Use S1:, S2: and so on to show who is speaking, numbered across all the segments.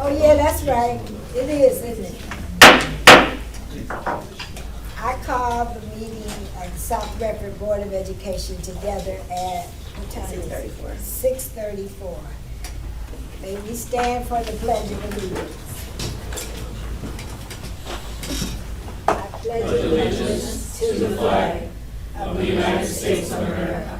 S1: Oh, yeah, that's right. It is, isn't it? I called the meeting of the South Redford Board of Education together at, what time is it?
S2: 6:34.
S1: 6:34. May we stand for the Pledge of Allegiance. I pledge allegiance to the flag
S3: of the United States of America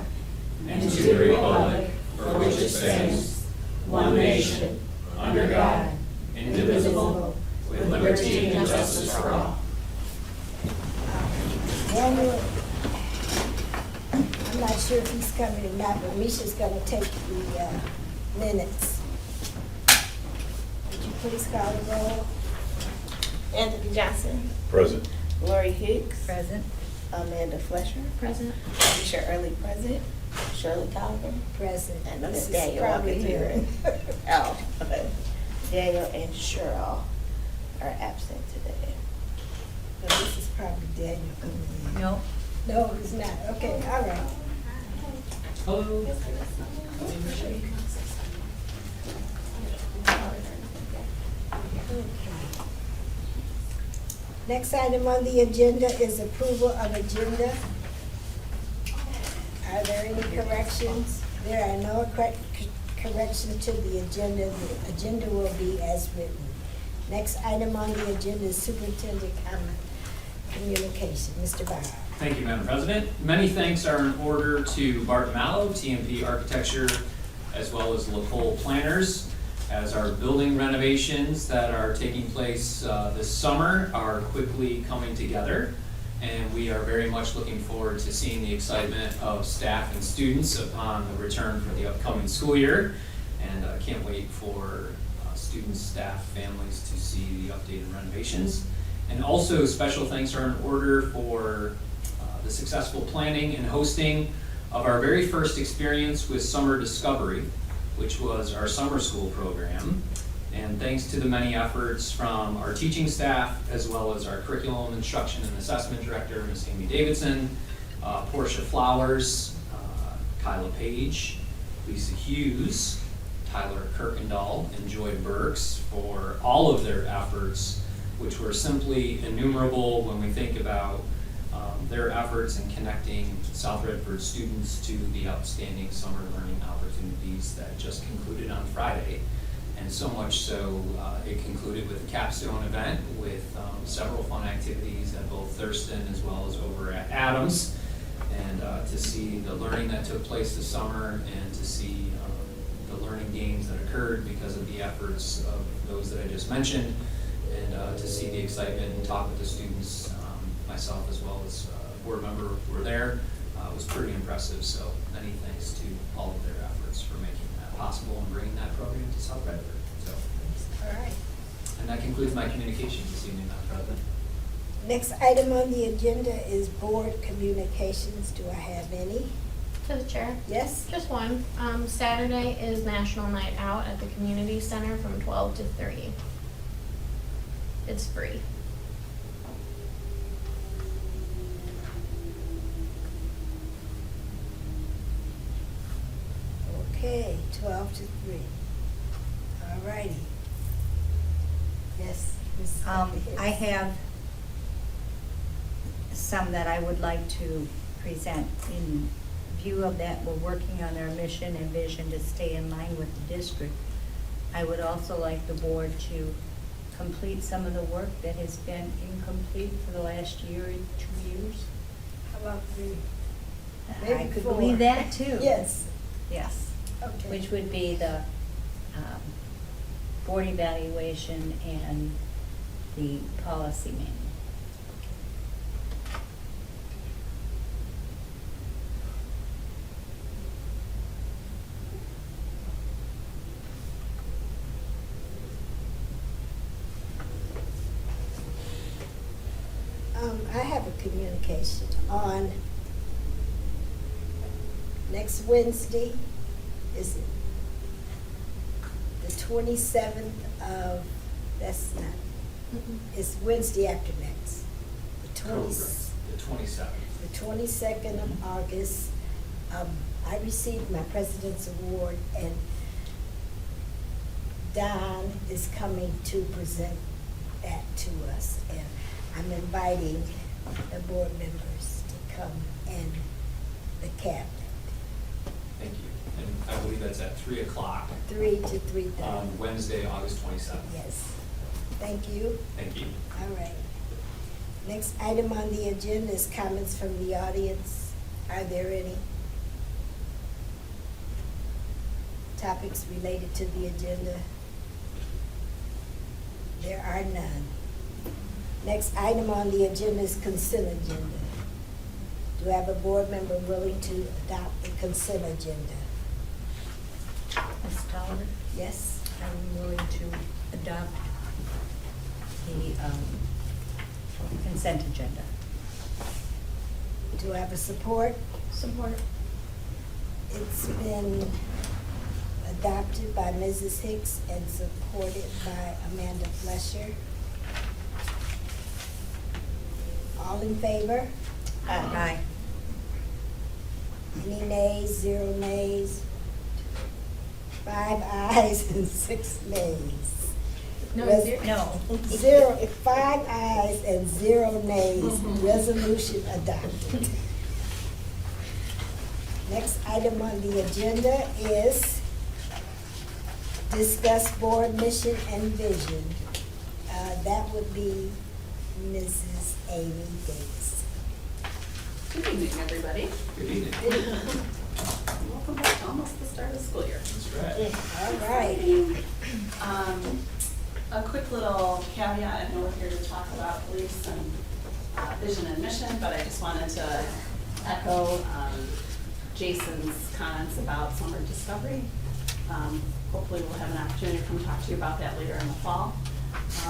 S3: and to the republic for which it stands, one nation, under God, indivisible, with liberty and justice for all.
S1: Daniel, I'm not sure if he's coming or not, but Misha's gonna take the minutes. Would you please call the roll?
S2: Anthony Johnson,
S3: Present.
S2: Lori Hicks,
S1: Present.
S2: Amanda Fletcher,
S4: Present.
S2: Alicia Early present, Shirley Colvin,
S1: Present.
S2: and Miss
S1: This is
S2: Daniel
S1: probably
S2: Walker's
S1: here.
S2: here. Oh, okay. Daniel and Cheryl are absent today.
S1: But this is probably Daniel coming in.
S4: No.
S1: No, it's not. Okay, all right.
S3: Hello.
S1: Next item on the agenda is approval of agenda. Are there any corrections? There are no corrections to the agenda. The agenda will be as written. Next item on the agenda is superintendent comment, communication. Mr. Bauer.
S5: Thank you, Madam President. Many thanks are in order to Bart Mallow, TMP Architecture, as well as LaPole Planners, as our building renovations that are taking place this summer are quickly coming together. And we are very much looking forward to seeing the excitement of staff and students upon the return for the upcoming school year. And I can't wait for students, staff, families to see the updated renovations. And also, special thanks are in order for the successful planning and hosting of our very first experience with Summer Discovery, which was our summer school program. And thanks to the many efforts from our teaching staff, as well as our curriculum instruction and assessment director, Ms. Amy Davidson, Portia Flowers, Kyla Page, Lisa Hughes, Tyler Kirkendall, and Joy Burks for all of their efforts, which were simply innumerable when we think about their efforts in connecting South Redford students to the outstanding summer learning opportunities that just concluded on Friday. And so much so, it concluded with a capstone event with several fun activities at both Thurston as well as over at Adams. And to see the learning that took place this summer and to see the learning gains that occurred because of the efforts of those that I just mentioned, and to see the excitement and talk with the students, myself as well as a board member were there, was pretty impressive. So many thanks to all of their efforts for making that possible and bringing that program to South Redford. So,
S1: All right.
S5: and that concludes my communication this evening, Madam President.
S1: Next item on the agenda is board communications. Do I have any?
S4: To the chair.
S1: Yes?
S4: Just one. Saturday is National Night Out at the Community Center from 12 to 3. It's free.
S1: Okay, 12 to 3. All righty. Yes, Ms.
S6: I have some that I would like to present. In view of that, we're working on our mission and vision to stay in line with the district. I would also like the board to complete some of the work that has been incomplete for the last year and 2 years.
S1: How about 3?
S6: I
S1: Maybe
S6: could
S1: 4.
S6: believe that too.
S1: Yes.
S6: Yes.
S1: Okay.
S6: Which would be the board evaluation and the policy manual.
S1: I have a communication on next Wednesday, is it the 27th of, that's not, it's Wednesday after next. The 20,
S5: The 27th.
S1: the 22nd of August, I received my President's Award, and Don is coming to present that to us. And I'm inviting the board members to come and the cabinet,
S5: Thank you. And I believe that's at 3 o'clock
S1: 3 to 3:30.
S5: on Wednesday, August 27th.
S1: Yes. Thank you.
S5: Thank you.
S1: All right. Next item on the agenda is comments from the audience. Are there any topics related to the agenda? There are none. Next item on the agenda is consent agenda. Do I have a board member willing to adopt the consent agenda?
S6: Ms. Tolliver,
S1: Yes?
S6: I'm willing to adopt the consent agenda.
S1: Do I have a support?
S4: Support.
S1: It's been adopted by Mrs. Hicks and supported by Amanda Flesher. All in favor?
S6: Aye.
S1: Any nays, 0 nays? 5 ayes and 6 nays.
S4: No,
S1: Res-
S4: zero.
S1: No. 5 ayes and 0 nays. Resolution adopted. Next item on the agenda is discuss board mission and vision. That would be Mrs. Amy Davis.
S7: Good evening, everybody.
S5: Good evening.
S7: Welcome back to almost the start of the school year.
S5: That's right.
S1: All right.
S7: A quick little caveat, I know we're here to talk about beliefs and vision and mission, but I just wanted to echo Jason's comments about summer discovery. Hopefully we'll have an opportunity to come talk to you about that later in the fall.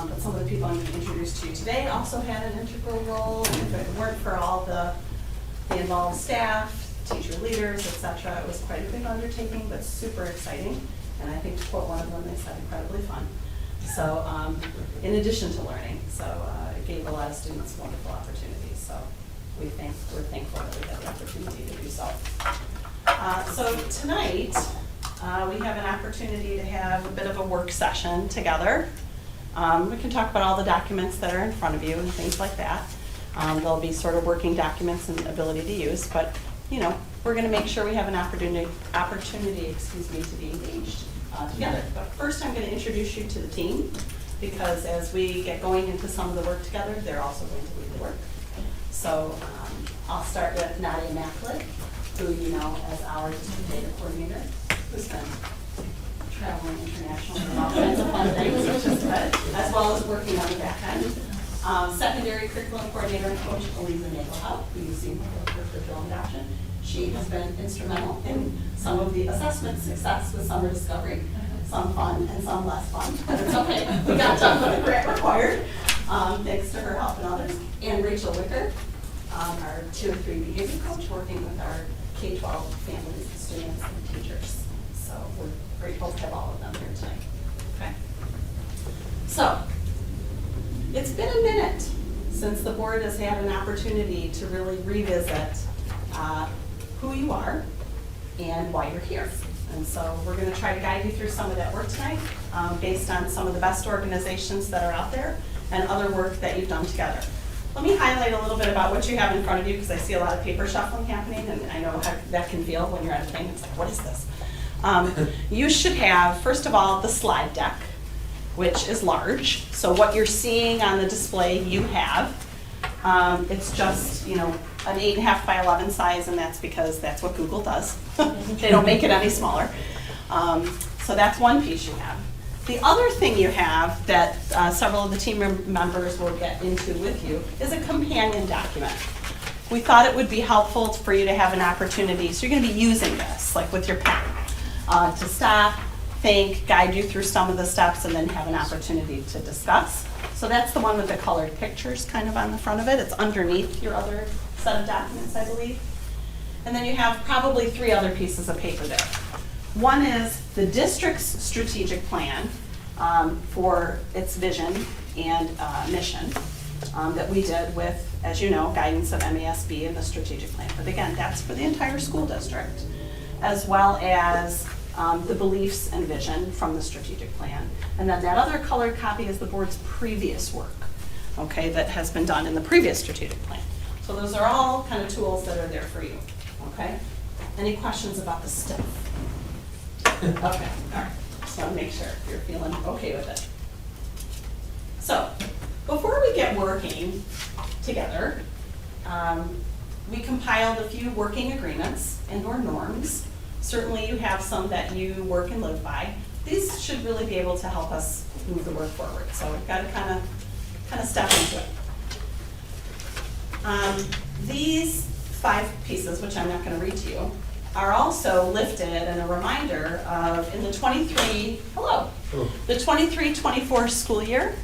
S7: But some of the people I'm going to introduce to you today also had an integral role, and if it weren't for all the involved staff, teacher leaders, et cetera, it was quite a big undertaking, but super exciting. And I think to quote one of them, they said incredibly fun. So in addition to learning, so it gave a lot of students wonderful opportunities. So we're thankful that we had the opportunity to do so. So tonight, we have an opportunity to have a bit of a work session together. We can talk about all the documents that are in front of you and things like that. They'll be sort of working documents and ability to use, but you know, we're going to make sure we have an opportunity, to be engaged together. But first, I'm going to introduce you to the team, because as we get going into some of the work together, they're also going to lead the work. So I'll start with Nadia Macklick, who you know as our district data coordinator, who's been traveling internationally and all kinds of fun things, which is good, as well as working on the back end. Secondary curriculum coordinator and coach, Eliza Nagelhout, who you've seen for curriculum adoption. She has been instrumental in some of the assessment success with summer discovery, some fun and some less fun, but it's okay. We got done with the grant required, thanks to her help and others. And Rachel Wicker, our 2 and 3 behavior coach, working with our K-12 families, students, and teachers. So we're grateful to have all of them here tonight. Okay. So, it's been a minute since the board has had an opportunity to really revisit who you are and why you're here. And so we're going to try to guide you through some of that work tonight based on some of the best organizations that are out there and other work that you've done together. Let me highlight a little bit about what you have in front of you, because I see a lot of paper shuffling happening, and I know how that can feel when you're at a thing. It's like, what is this? You should have, first of all, the slide deck, which is large. So what you're seeing on the display, you have. It's just, you know, an 8.5 by 11 size, and that's because that's what Google does. They don't make it any smaller. So that's one piece you have. The other thing you have that several of the team members will get into with you is a companion document. We thought it would be helpful for you to have an opportunity, so you're going to be using this, like with your pen, to stop, think, guide you through some of the steps, and then have an opportunity to discuss. So that's the one with the colored pictures kind of on the front of it. It's underneath your other set of documents, I believe. And then you have probably 3 other pieces of paper there. One is the district's strategic plan for its vision and mission that we did with, as you know, guidance of MASB and the strategic plan. But again, that's for the entire school district, as well as the beliefs and vision from the strategic plan. And then that other colored copy is the board's previous work, okay, that has been done in the previous strategic plan. So those are all kind of tools that are there for you, okay? Any questions about the stuff? Okay, all right, just want to make sure you're feeling okay with it. So, before we get working together, we compiled a few working agreements and/or norms. Certainly you have some that you work and live by. These should really be able to help us move the work forward. So we've got to kind of step into it. These 5 pieces, which I'm not going to read to you, are also lifted and a reminder of in the 23-24 school year,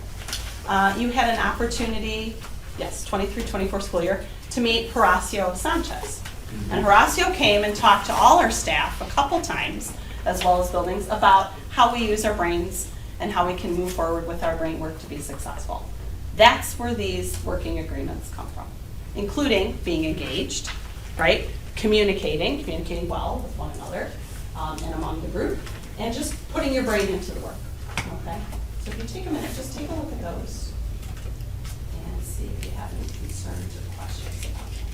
S7: you had an opportunity, yes, 23-24 school year, to meet Horacio Sanchez. And Horacio came and talked to all our staff a couple times, as well as buildings, about how we use our brains and how we can move forward with our brain work to be successful. That's where these working agreements come from, including being engaged, right? Communicating well with one another and among the group, and just putting your brain into the work, okay? So if you take a minute, just take a look at those and see if you have any concerns or questions about them.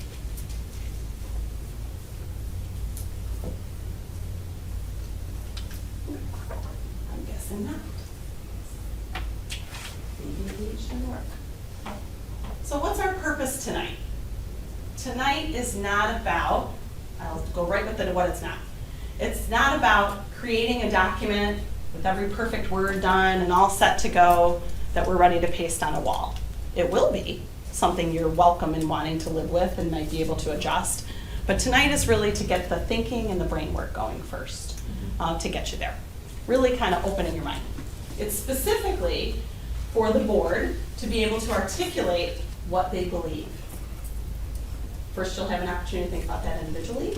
S7: I'm guessing not. Being engaged in work. So what's our purpose tonight? Tonight is not about, I'll go right with what it's not. It's not about creating a document with every perfect word done and all set to go that we're ready to paste on a wall. It will be something you're welcome and wanting to live with and might be able to adjust. But tonight is really to get the thinking and the brain work going first, to get you there. Really kind of opening your mind. It's specifically for the board to be able to articulate what they believe. First, you'll have an opportunity to think about that individually,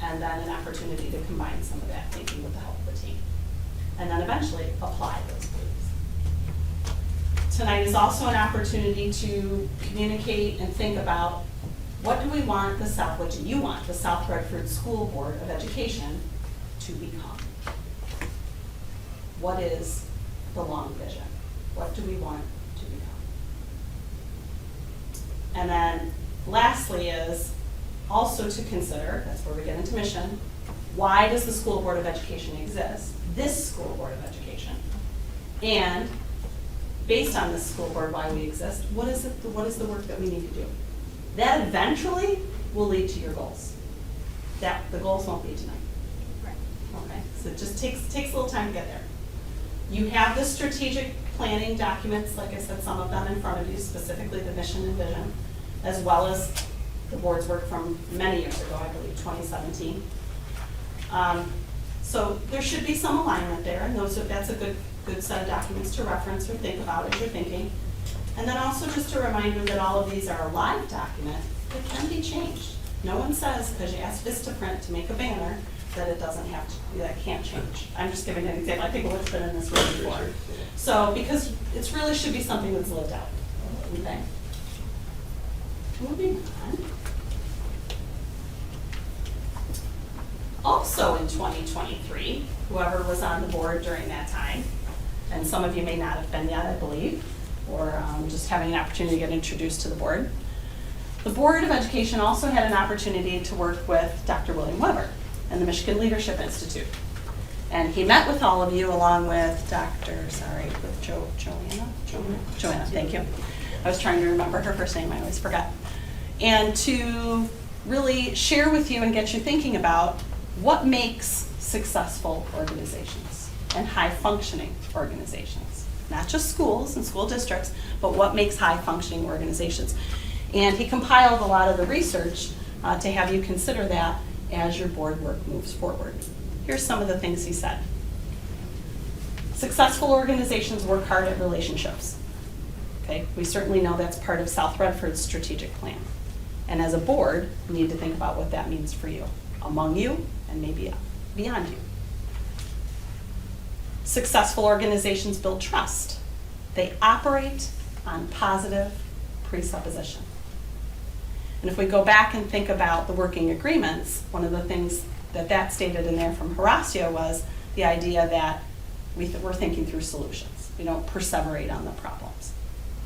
S7: and then an opportunity to combine some of that thinking with the help of the team. And then eventually apply those beliefs. Tonight is also an opportunity to communicate and think about what do we want what do you want the South Redford School Board of Education to become? What is the long vision? What do we want to become? And then lastly is also to consider, that's where we get into mission, why does the School Board of Education exist? This School Board of Education. And based on this school board, why we exist, what is the work that we need to do? That eventually will lead to your goals. The goals won't be tonight. Okay, so it just takes a little time to get there. You have the strategic planning documents, like I said, some of them in front of you, specifically the mission and vision, as well as the board's work from many years ago, I believe 2017. So there should be some alignment there, and that's a good set of documents to reference or think about as you're thinking. And then also just a reminder that all of these are a live document that can be changed. No one says, because you asked Vistaprint to make a banner, that it doesn't have to, that can't change. I'm just giving an example. I think it's been in this room before. So, because it really should be something that's lived out. Okay. Moving on. Also in 2023, whoever was on the board during that time, and some of you may not have been yet, I believe, or just having an opportunity to get introduced to the board. The Board of Education also had an opportunity to work with Dr. William Weber and the Michigan Leadership Institute. And he met with all of you along with Joanna, thank you. I was trying to remember her first name, I always forgot. And to really share with you and get you thinking about what makes successful organizations and high-functioning organizations. Not just schools and school districts, but what makes high-functioning organizations. And he compiled a lot of the research to have you consider that as your board work moves forward. Here's some of the things he said. Successful organizations work hard at relationships. Okay, we certainly know that's part of South Redford's strategic plan. And as a board, we need to think about what that means for you, among you, and maybe beyond you. Successful organizations build trust. They operate on positive presupposition. And if we go back and think about the working agreements, one of the things that stated in there from Horacio was the idea that we're thinking through solutions. We don't perseverate on the problems.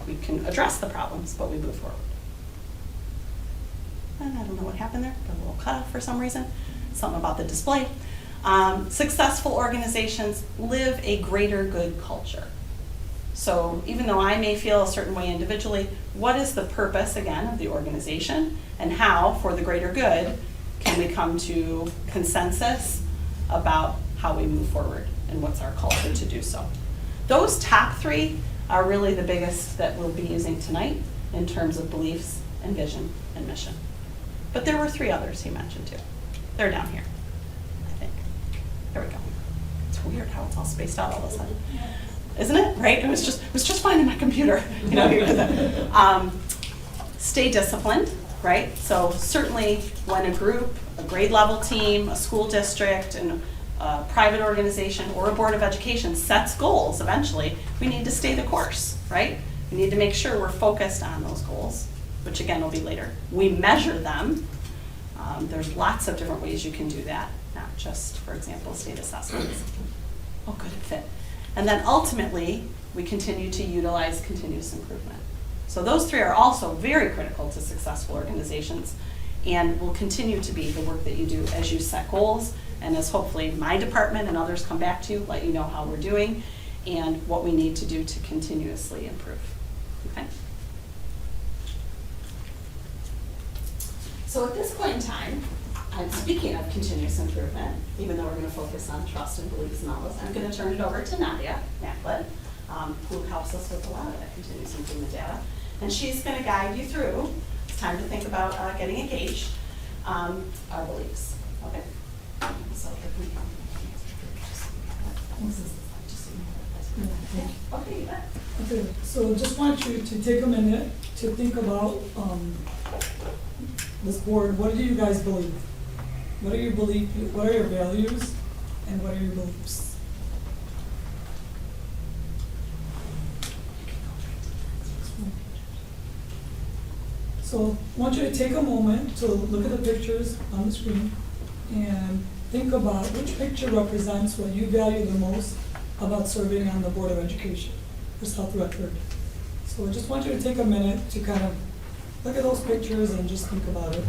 S7: We can address the problems, but we move forward. And I don't know what happened there, got a little cut off for some reason, something about the display. Successful organizations live a greater good culture. So even though I may feel a certain way individually, what is the purpose, again, of the organization? And how, for the greater good, can we come to consensus about how we move forward and what's our culture to do so? Those top three are really the biggest that we'll be using tonight in terms of beliefs and vision and mission. But there were three others he mentioned too. They're down here, I think. There we go. It's weird how it's all spaced out all of a sudden. Isn't it? Right? It was just fine in my computer. You know, stay disciplined, right? So certainly when a group, a grade level team, a school district, and a private organization or a board of education sets goals eventually, we need to stay the course, right? We need to make sure we're focused on those goals, which again will be later. We measure them. There's lots of different ways you can do that, not just, for example, state assessments. Oh, good, it fit. And then ultimately, we continue to utilize continuous improvement. So those three are also very critical to successful organizations and will continue to be the work that you do as you set goals and as hopefully my department and others come back to you, let you know how we're doing and what we need to do to continuously improve. Okay? So at this point in time, I'm speaking of continuous improvement, even though we're going to focus on trust and beliefs and all this, I'm going to turn it over to Nadia Macklin, who helps us with a lot of that continuous improvement data. And she's going to guide you through, it's time to think about getting engaged, our beliefs. Okay? So if we okay, you bet.
S8: Okay, so just want you to take a minute to think about this board. What do you guys believe? What are your beliefs? What are your values? And what are your beliefs? So I want you to take a moment to look at the pictures on the screen and think about which picture represents what you value the most about serving on the Board of Education for South Retford. So I just want you to take a minute to kind of look at those pictures and just think about it.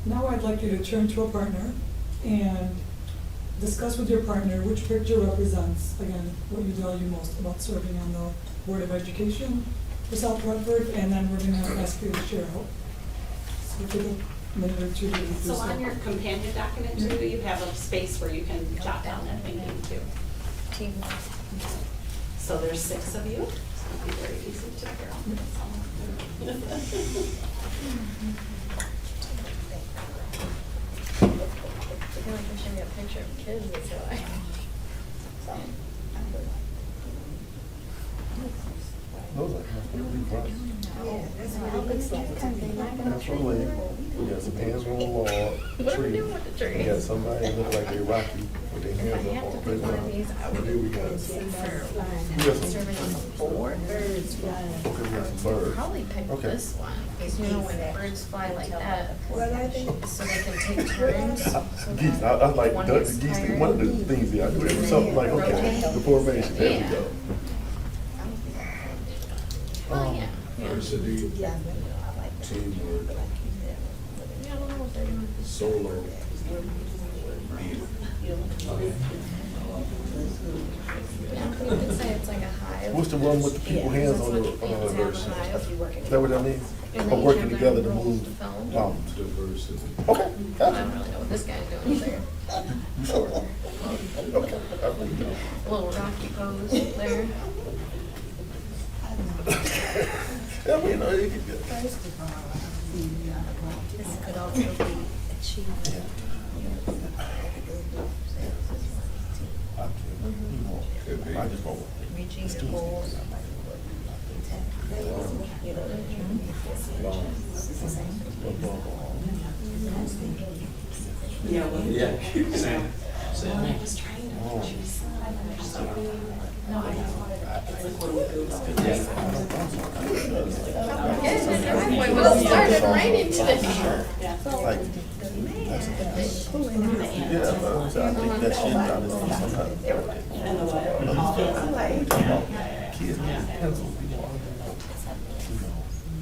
S8: Now I'd like you to turn to a partner and discuss with your partner which picture represents, again, what you value most about serving on the Board of Education for South Retford, and then we're going to ask you to share out. So take a minute or two to read through
S7: So on
S8: stuff.
S7: your companion document too, you have a space where you can jot down that thinking too.
S4: Teamwork.
S7: So there's 6 of you, so it'll be very easy to figure out.
S4: I feel like we should get a picture of kids this way.
S9: Those are completely bright.
S1: Yeah, that's what it looks like.
S9: Hands from leg, we got some hands on the wall,
S4: What are we
S9: tree.
S4: doing with the tree?
S9: We got somebody that look like they Rocky with their
S4: If I
S9: hands up
S4: have
S9: on
S4: to
S9: the
S4: pick one of
S9: playground.
S4: these, I
S9: And
S4: would
S9: then we got,
S4: for serving on the board.
S1: Birds flying.
S9: okay, we got some birds.
S4: Probably pick
S9: Okay.
S4: this one, because you know when birds fly like that,
S1: What are they?
S4: so they can take turns. so
S9: Geese,
S4: that
S9: I like
S4: one
S9: ducks
S4: gets
S9: and geese,
S4: tired.
S9: one of the things that I do, it was something like, okay, the formation, there we
S4: Yeah.
S9: go.
S4: Oh, yeah, yeah.
S3: Diversity,
S1: Yeah.
S3: teamwork,
S4: Yeah, I don't know what they're doing.
S3: solo.
S4: Yeah, you could say it's like a hive.
S9: What's the one with the people hands on the,
S4: Ants have a hive.
S9: is that what that means?
S4: And
S9: Or
S4: they
S9: working
S4: have their
S9: together to
S4: roles
S9: move
S4: to film.
S9: mountains?
S3: Diversity.
S9: Okay,
S4: I
S9: gotcha.
S4: don't really know what this guy's doing either.
S9: You sure? Okay, I really don't.
S4: Little rocky pose there.
S9: I mean, you could get.
S1: First of all,
S6: This could also be achievement.
S9: I just won't.
S6: Reaching your goals.
S5: Yeah, same.
S4: Driveway was started raining today.
S9: Like, that's the thing. Yeah, but I think that shit down is sometimes. Kids need pencils, people are,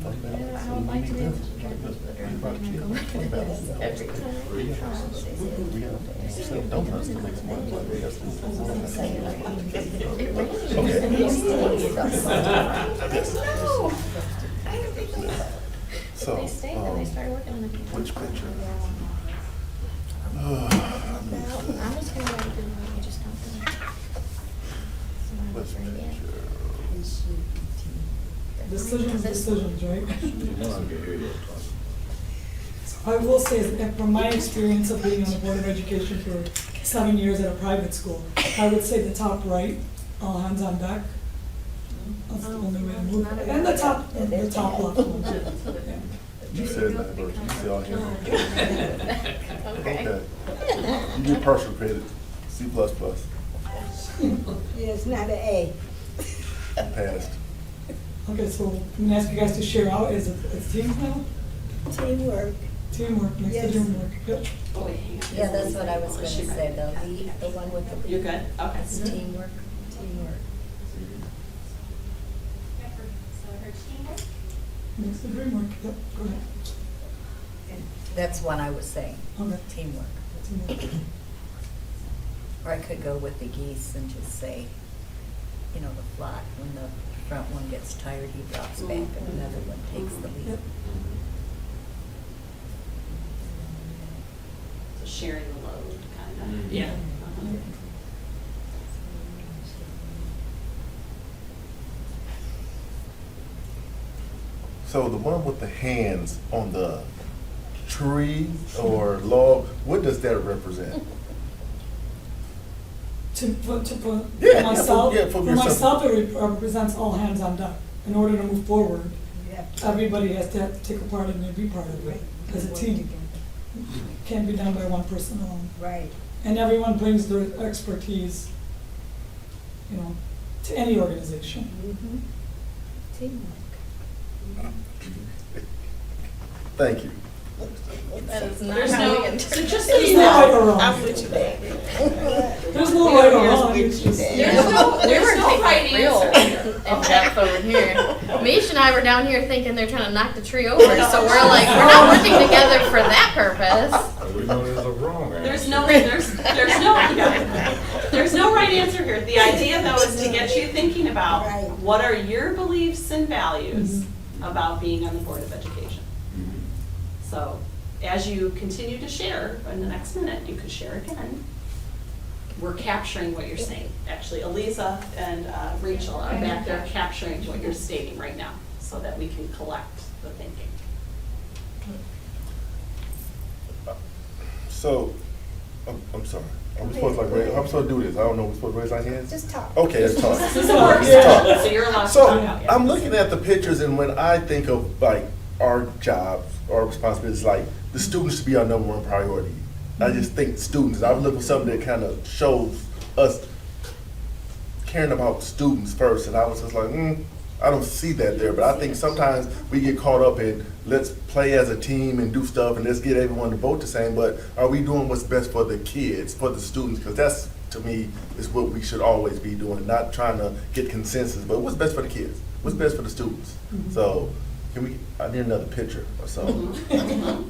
S4: I would like to be able to drive to the driveway. Every time.
S9: we have sell donuts to make some money. So,
S4: They stayed and they started working on the kitchen.
S9: which picture?
S4: I was gonna write it down, but we just don't do it.
S9: Which picture?
S8: Decisions, right? I will say that from my experience of being on the Board of Education for 7 years at a private school, I would say the top right, all hands on deck. That's the only way to move. And the top left one.
S9: You said that, but you see all here.
S4: Okay.
S9: Okay. You get partial credit, C++,
S1: yeah, it's not an A.
S9: passed.
S8: Okay, so I'm gonna ask you guys to share out, is it, it's teams now?
S1: Teamwork.
S8: Teamwork, next to
S1: Yes.
S8: teamwork, yep.
S7: Oh, wait, hang on.
S6: Yeah, that's what I was gonna say, the one with the.
S7: You're good? Okay.
S6: It's teamwork.
S1: Teamwork.
S8: Next to DreamWork, yep, go ahead.
S6: That's one I was saying,
S8: Okay.
S6: teamwork.
S8: Teamwork.
S6: Or I could go with the geese and just say, you know, the flock, when the front one gets tired, he drops back and another one takes the lead.
S8: Yep.
S7: So sharing the load, kind of.
S5: Mhm.
S7: Yeah. Uh-huh.
S9: So the one with the hands on the tree or log, what does that represent?
S8: For
S9: Yeah,
S8: myself,
S9: yeah, for
S8: for
S9: yourself.
S8: myself, it represents all hands on deck. In order to move forward,
S1: Yeah.
S8: everybody has to take a part in it and be part of it as a team. Can't be done by one person alone.
S1: Right.
S8: And everyone brings their expertise, you know, to any organization.
S1: Mhm. Teamwork.
S9: Thank you.
S4: That is not
S7: There's
S4: how we
S7: no,
S4: interpret.
S7: so just so
S8: There's
S7: you
S8: no right
S7: know,
S8: or wrong.
S2: I'm with you there.
S8: There's no right or wrong, it's just.
S7: There's no right
S4: taking real
S7: answer.
S4: in depth over here. Misha and I were down here thinking they're trying to knock the tree over, so we're like, we're not working together for that purpose.
S3: We know there's a wrong answer.
S7: There's no right answer here. The idea though is to get you thinking about
S1: Right.
S7: what are your beliefs and values
S8: Mm-hmm.
S7: about being on the Board of Education. So as you continue to share in the next minute, you could share again. We're capturing what you're saying. Actually, Elisa and Rachel are back there capturing what you're stating right now so that we can collect the thinking.
S9: So, I'm sorry. I'm supposed to I'm supposed to do this. I don't know. We're supposed to raise our hands?
S1: Just talk.
S9: Okay, let's talk.
S7: This is a work
S8: Yeah.
S7: session, so you're allowed to
S9: So
S7: talk out. yeah.
S9: I'm looking at the pictures, and when I think of like our jobs, our responsibilities, like the students should be our number one priority. I just think students. I was looking for something that kind of shows us caring about students first, and I was just like, I don't see that there. But I think sometimes we get caught up in let's play as a team and do stuff, and let's get everyone to vote the same. But are we doing what's best for the kids, for the students? Because that's, to me, is what we should always be doing, not trying to get consensus, but what's best for the kids? What's best for the students? So, I need another picture or something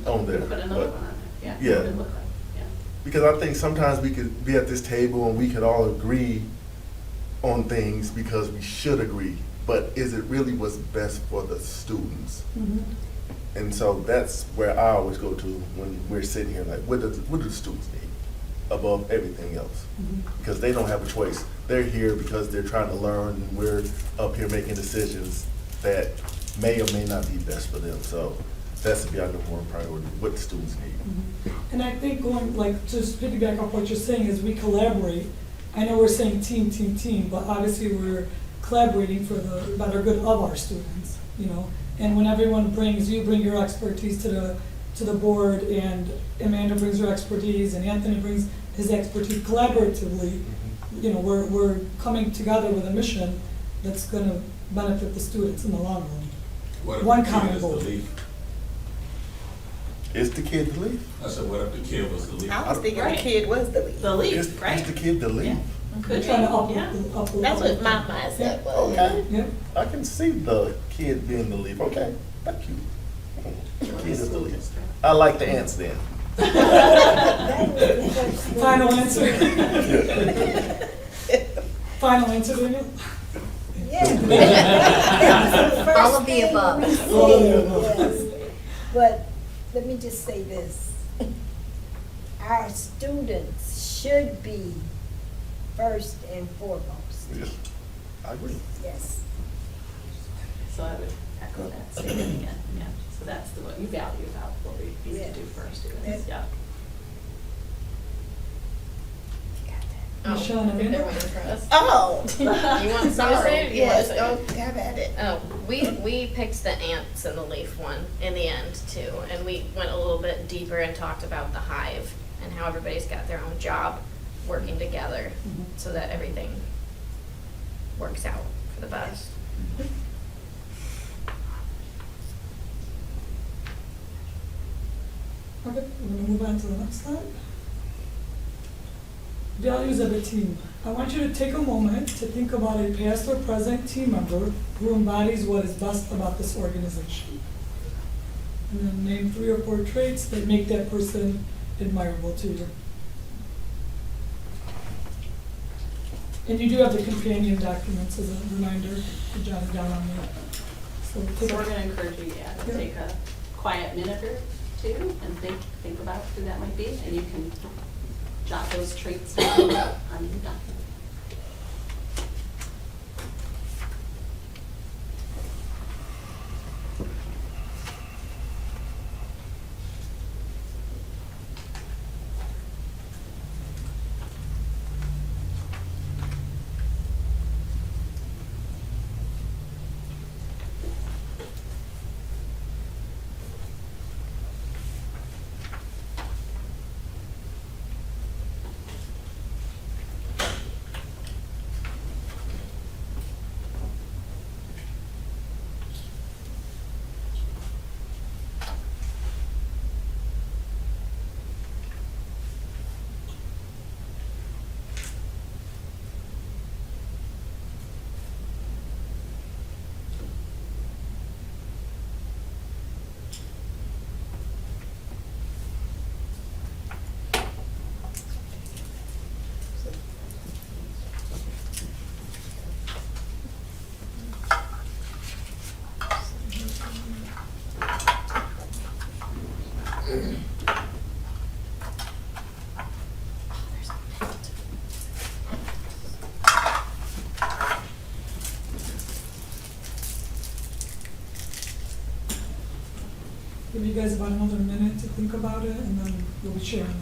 S9: on there.
S7: Put another
S9: But-
S7: one on there.
S9: Yeah.
S7: Good with that. Yeah.
S9: Because I think sometimes we could be at this table and we could all agree on things because we should agree, but is it really what's best for the students?
S8: Mhm.
S9: And so that's where I always go to when we're sitting here, like, what do the students need? above everything else.
S8: Mhm.
S9: Because they don't have a choice. They're here because they're trying to learn, and we're up here making decisions that may or may not be best for them. So that's to be our number one priority, what the students need.
S8: And I think going, like, just piggyback off what you're saying is we collaborate. I know we're saying team, team, team, but obviously we're collaborating for the better good of our students, you know? And when everyone brings, you bring your expertise to the board, and Amanda brings her expertise, and Anthony brings his expertise collaboratively, you know, we're coming together with a mission that's gonna benefit the students in the long run.
S3: What if
S8: One
S3: the
S8: common
S3: kid is the
S8: goal.
S3: lead?
S9: Is the kid the lead?
S3: I said, what if the kid was the lead?
S2: I was thinking the
S7: Right.
S2: kid was the lead.
S7: The lead,
S9: Is
S7: right?
S9: the kid the lead?
S7: Yeah.
S8: We're
S7: Could be,
S8: trying to uplift
S7: yeah.
S8: the.
S2: That's what my mindset was.
S9: Okay.
S8: Yeah.
S9: I can see the kid being the lead. Okay, thank you. The kid is the lead. I like the answer then.
S8: Final answer.
S9: Yeah.
S8: Final answer, Daniel?
S1: Yeah. That was the first
S6: All of the
S1: thing
S6: above.
S1: we said,
S8: All of the above.
S1: yes. But let me just say this. Our students should be first and foremost.
S9: Yes, I agree.
S1: Yes.
S7: So I would echo that statement again, yeah. So that's what you value about what we need to do for our students, yeah.
S4: Oh,
S8: Michelle and
S4: they're
S8: Amanda?
S4: waiting for us.
S2: Oh.
S4: You want me to say it? You want to
S2: Yes,
S4: say it?
S2: oh, have at it.
S4: Oh, we picked the ants and the leaf one in the end too, and we went a little bit deeper and talked about the hive and how everybody's got their own job working together so that everything works out for the best.
S8: Okay, we're gonna move on to the next slide. Values of a team. I want you to take a moment to think about a past or present team member who embodies what is best about this organization. And then name 3 or 4 traits that make that person admirable to you. And you do have the companion documents as a reminder to jot it down on there. So take
S7: So
S8: a-
S7: we're gonna encourage you, yeah, to
S8: Yeah.
S7: take a quiet minute or two and think about who that might be, and you can jot those traits down on your document.
S8: Give you guys about another minute to think about it, and then we'll be sharing it.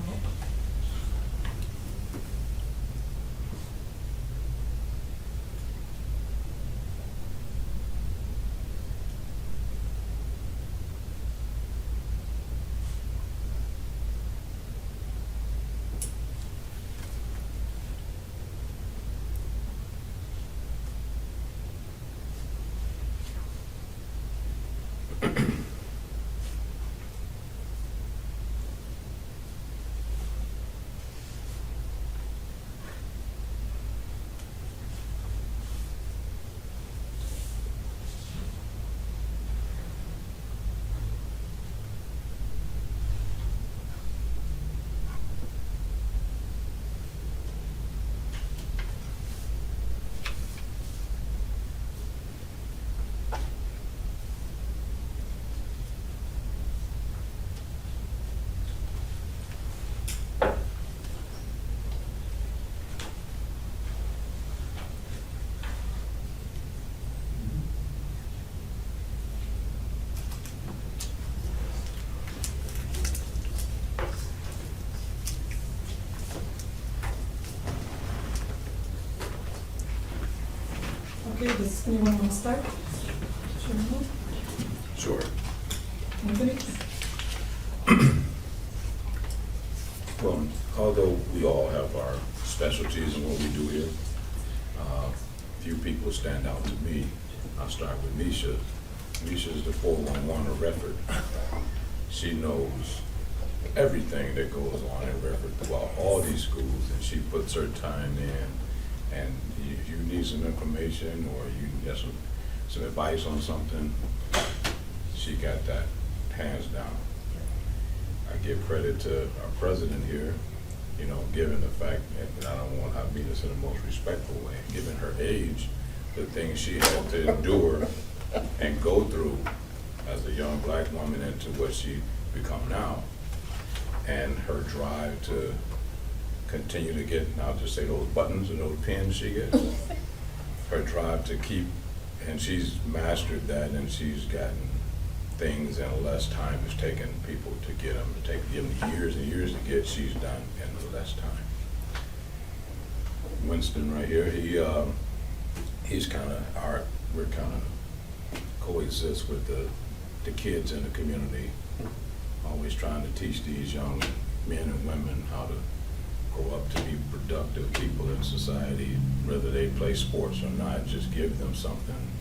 S8: Okay, does anyone want to start?
S10: Sure.
S8: Anthony?
S10: Well, although we all have our specialties in what we do here, few people stand out to me. I'll start with Nisha. Nisha's the 411 of Redford. She knows everything that goes on in Redford throughout all these schools, and she puts her time in. And if you need some information or you need some advice on something, she got that hands down. I give credit to our president here, you know, given the fact, and I don't want to mean this in the most respectful way, given her age, the things she had to endure and go through as a young black woman into what she become now, and her drive to continue to get, I'll just say those buttons and those pins she gets, her drive to keep, and she's mastered that, and she's gotten things in less time it's taken people to get them, give them years and years to get, she's done in less time. Winston right here, he's kind of we're kind of coexist with the kids in the community, always trying to teach these young men and women how to grow up to be productive people in society, whether they play sports or not, just give them something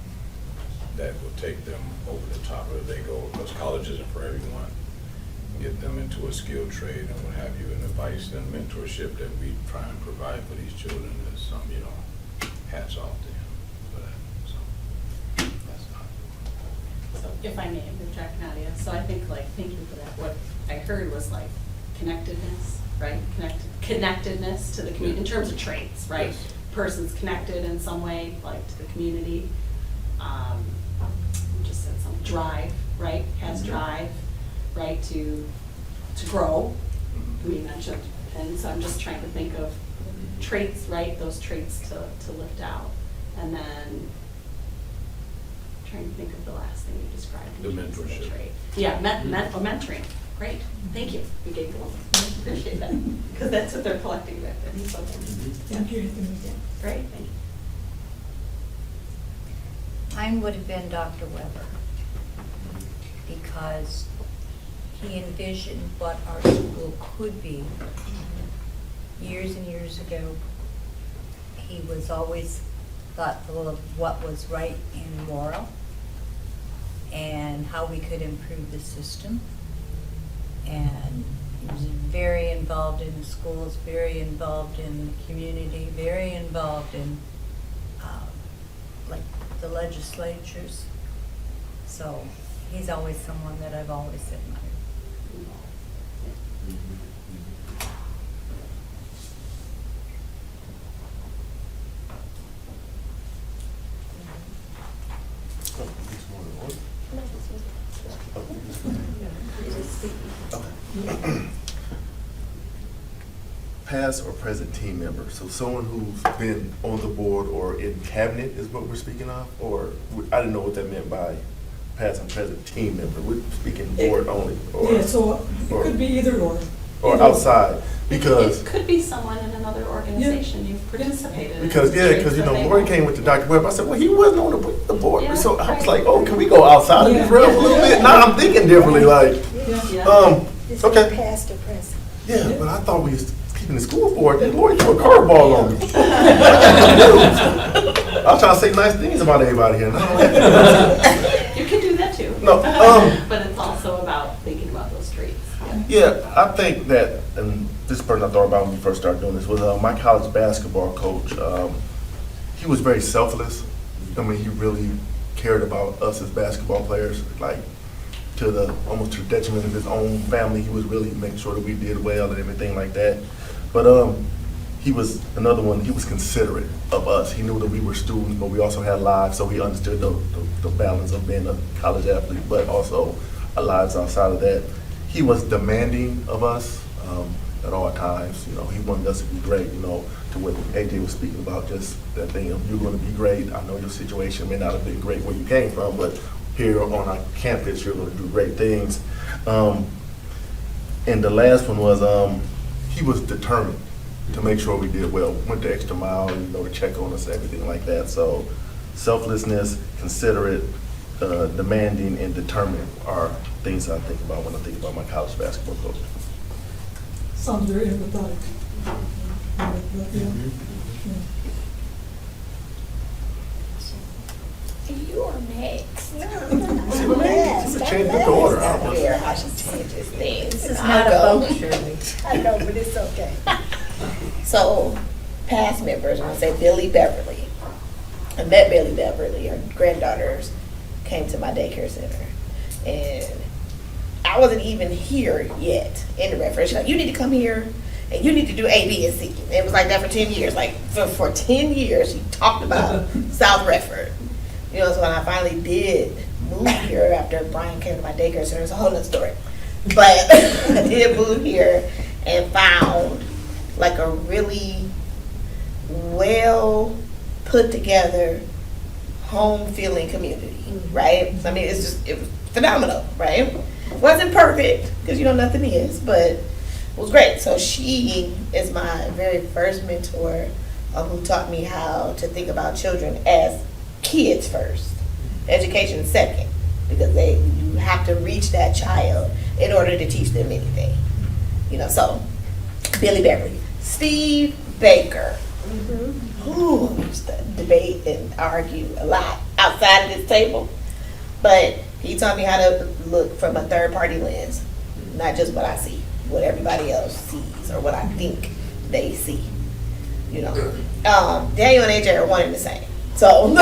S10: that will take them over the top where they go, because college isn't for everyone. Get them into a skilled trade and what have you, and advice and mentorship that we try and provide for these children is some, you know, hats off to him for that. So that's not.
S7: So if I may interject, Nadia, so I think thank you for that. What I heard was connectedness, right? Connectedness to the community in terms of traits, right?
S10: Yes.
S7: Person's connected in some way, to the community. Just said some drive, right? Has drive, right? To grow. We mentioned, and so I'm just trying to think of traits, right? Those traits to lift out, and then trying to think of the last thing you described.
S10: The
S7: in terms of
S10: mentorship.
S7: trait. Yeah, mentoring. Great, thank you. You gave me one. Appreciate that, because that's what they're collecting back there. So,
S8: Thank you, Anthony.
S7: great, thank you.
S6: Mine would have been Dr. Weber, because he envisioned what our school could be. Years and years ago, he was always thoughtful of what was right and moral, and how we could improve the system. And he was very involved in the schools, very involved in the community, very involved in the legislatures. So he's always someone that I've always admired.
S9: Past or present team member, so someone who's been on the board or in cabinet is what we're speaking of, or I didn't know what that meant by past and present team member. We're speaking board only, or
S8: Yeah, so it could be either or.
S9: or outside, because
S7: It could be someone in another organization you've participated in.
S9: because you know,
S7: Traits
S9: Lori
S7: that
S9: came with the Dr. Webb. I said, well, he wasn't on the board,
S7: Yeah,
S9: so I was
S7: right.
S9: like, oh, can we go outside of this realm a little bit? Now I'm thinking differently, like,
S7: Yeah.
S1: It's
S9: okay.
S1: past or present.
S9: Yeah, but I thought we was keeping the school board. Then Lori threw a curveball on me. I was trying to say nice things about everybody here.
S7: You can do that too.
S9: No,
S7: But it's also about thinking about those traits.
S9: Yeah, I think that, and this person I thought about when we first started doing this was my college basketball coach. He was very selfless. I mean, he really cared about us as basketball players, like to the almost to the detriment of his own family. He was really making sure that we did well and everything like that. But he was another one. He was considerate of us. He knew that we were students, but we also had lives, so he understood the balance of being a college athlete, but also our lives outside of that. He was demanding of us at all times. You know, he wanted us to be great. You know, to what AJ was speaking about, just that thing of you're going to be great. I know your situation may not have been great where you came from, but here on our campus, you're going to do great things. And the last one was he was determined to make sure we did well. Went the extra mile, you know, to check on us, everything like that. So selflessness, considerate, demanding, and determined are things I think about when I think about my college basketball coach.
S8: Sounds very empathetic. Yeah.
S2: You're next.
S1: Yes,
S9: You change the order.
S2: That's not fair how she changes things.
S6: This is
S2: I'll
S6: not a
S2: go.
S6: vote, Shirley.
S1: I know, but it's okay.
S2: So, past members, when I say Billy Beverly, I met Billy Beverly, her granddaughters came to my daycare center. And I wasn't even here yet in the reference. She's like, you need to come here and you need to do A, B, and C. And it was like that for 10 years. Like, for 10 years, she talked about South Redford. You know, so when I finally did move here after Brian came to my daycare center, it's a whole nother story. But I did move here and found like a really well put together home feeling community, right? I mean, it was phenomenal, right? Wasn't perfect, because you know nothing is, but it was great. So she is my very first mentor who taught me how to think about children as kids first, education second, because you have to reach that child in order to teach them anything. You know, so Billy Beverly, Steve Baker, who used to debate and argue a lot outside of this table, but he taught me how to look from a third party lens, not just what I see, what everybody else sees or what I think they see. You know, Daniel and AJ are one and the same. So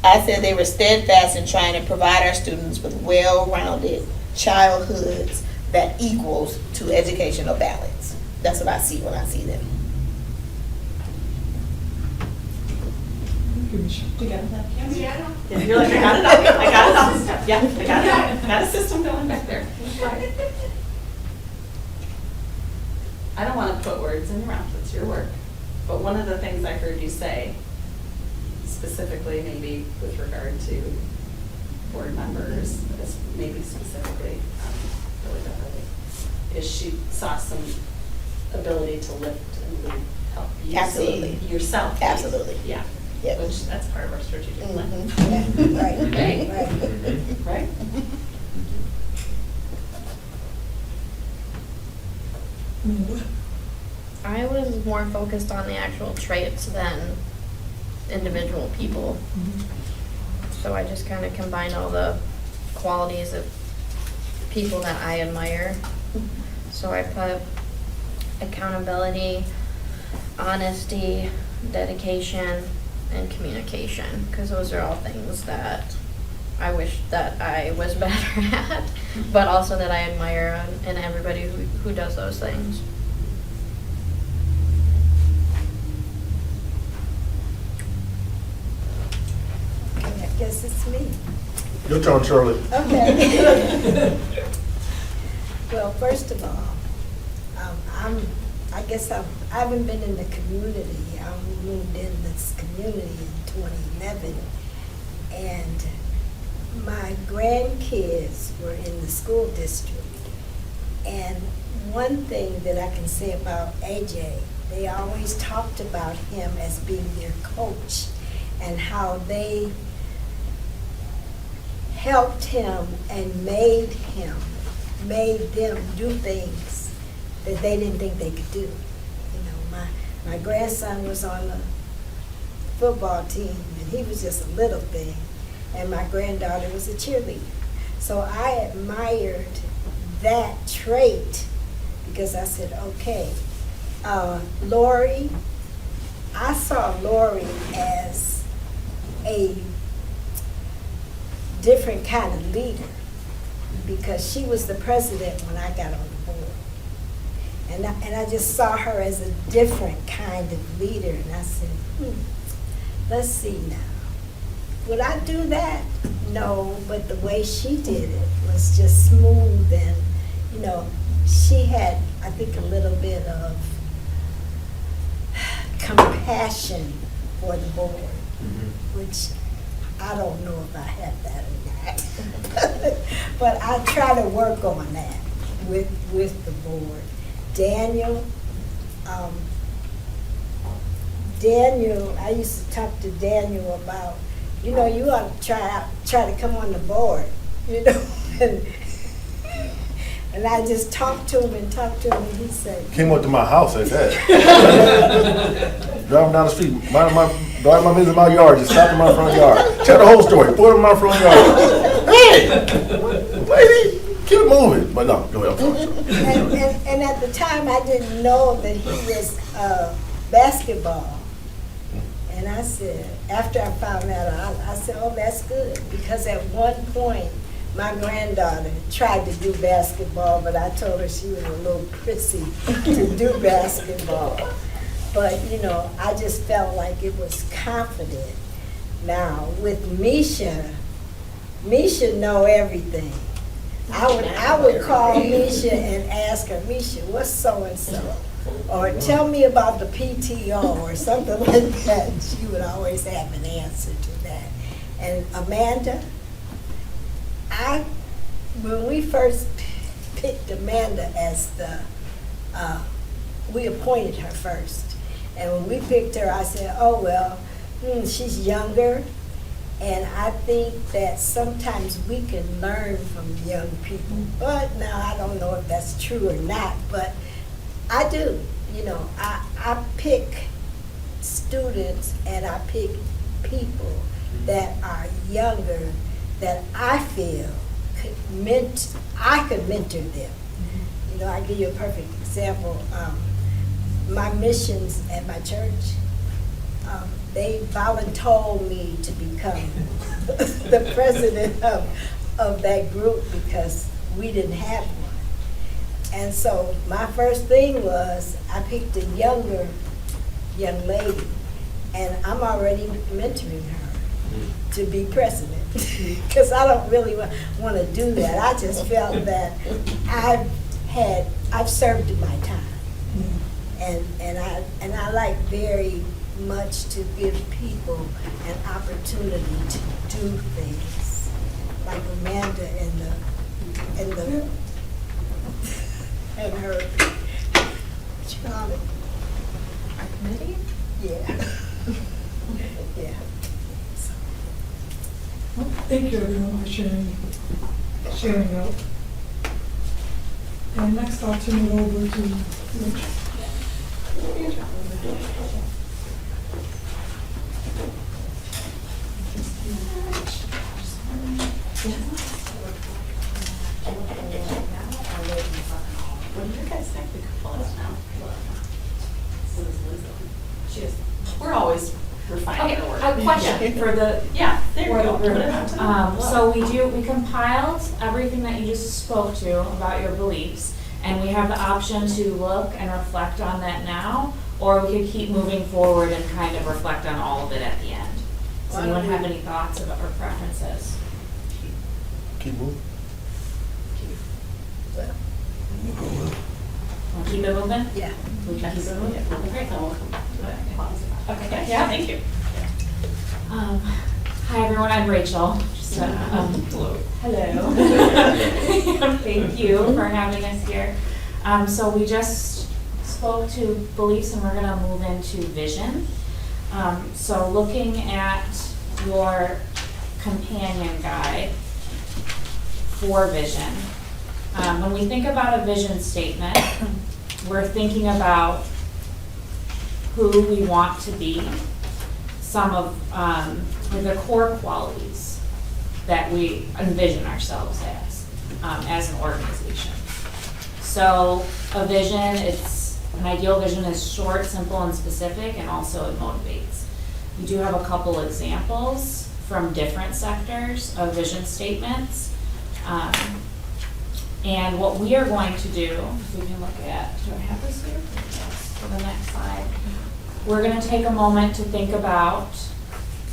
S2: I said they were steadfast in trying to provide our students with well-rounded childhoods that equals to educational balance. That's what I see when I see them.
S7: You got that? Yeah, you're like, I got it up. I got it up. Yeah, I got it up. Got a system going back there. I don't want to put words in your mouth. It's your work. But one of the things I heard you say, specifically maybe with regard to board members, maybe specifically Billy Beverly, is she saw some ability to lift and lead, help you.
S2: Absolutely.
S7: Yourself.
S2: Absolutely.
S7: Yeah.
S2: Yep.
S7: Which, that's part of our strategic plan.
S1: Yeah, right,
S7: Right.
S1: right.
S7: Right?
S4: I was more focused on the actual traits than individual people. So I just kind of combined all the qualities of people that I admire. So I put accountability, honesty, dedication, and communication, because those are all things that I wish that I was better at, but also that I admire in everybody who does those things.
S1: Okay, I guess it's me.
S9: Your turn, Shirley.
S1: Okay. Well, first of all, I haven't been in the community. I moved in this community in 2011, and my grandkids were in the school district. And one thing that I can say about AJ, they always talked about him as being their coach and how they helped him and made them do things that they didn't think they could do. You know, my grandson was on the football team, and he was just a little thing, and my granddaughter was a cheerleader. So I admired that trait, because I said, okay, Lori, I saw Lori as a different kind of leader, because she was the president when I got on the board. And I just saw her as a different kind of leader, and I said, let's see now. Would I do that? No, but the way she did it was just smooth, and, you know, she had, I think, a little bit of compassion for the board, which I don't know if I have that or not. But I try to work on that with the board. Daniel Daniel, I used to talk to Daniel about, you know, you ought to try to come on the board, you know, and I just talked to him, and he said,
S9: Came up to my house at that. Driving down the street, driving my business in my yard, just stopped in my front yard. Tell the whole story, put it in my front yard. Hey, lady, keep it moving. But no, go ahead.
S1: and at the time, I didn't know that he was basketball. And I said, after I found that out, I said, oh, that's good. Because at one point, my granddaughter tried to do basketball, but I told her she was a little prissy to do basketball. But, you know, I just felt like it was confident. Now, with Misha know everything. I would call Misha and ask her, Misha, what's so-and-so? Or tell me about the PTO or something like that. And she would always have an answer to that. And Amanda, when we first picked Amanda as we appointed her first. And when we picked her, I said, oh, well, she's younger. And I think that sometimes we can learn from young people. But now I don't know if that's true or not, but I do. You know, I pick students and I pick people that are younger that I feel I could mentor them. You know, I give you a perfect example. My missions at my church, they voluntold me to become the president of that group because we didn't have one. And so my first thing was I picked a younger young lady, and I'm already mentoring her to be president because I don't really want to do that. I just felt that I've served my time. And I like very much to give people an opportunity to do things, like Amanda and her Charlotte.
S4: Our committee?
S1: Yeah. Yeah.
S8: Well, thank you everyone for sharing out. And next I'll turn it over to Rich.
S7: What do you guys think we could pull it now? We're always refining
S11: Okay,
S7: the word.
S11: a question for the,
S7: Yeah, there you
S11: for
S7: go.
S11: the
S7: Put
S11: group.
S7: it on top.
S11: So we compiled everything that you just spoke to about your beliefs, and we have the option to look and reflect on that now, or we could keep moving forward and kind of reflect on all of it at the end. Does
S1: Why
S11: anyone
S1: don't
S11: have
S1: we-
S11: any thoughts about or preferences?
S9: Keep moving.
S11: Want to keep it moving?
S1: Yeah.
S11: We can keep it moving? Great. Okay,
S7: Yeah, thank you.
S11: Hi, everyone, I'm Rachel. Just,
S5: Hello.
S11: hello. Thank you for having us here. So we just spoke to beliefs and we're gonna move into vision. So looking at your companion guide for vision, when we think about a vision statement, we're thinking about who we want to be, some of the core qualities that we envision ourselves as an organization. So a vision, an ideal vision is short, simple, and specific, and also it motivates. We do have a couple examples from different sectors of vision statements. And what we are going to do, if we can look at, do I have this here? Yes, for the next slide. We're gonna take a moment to think about,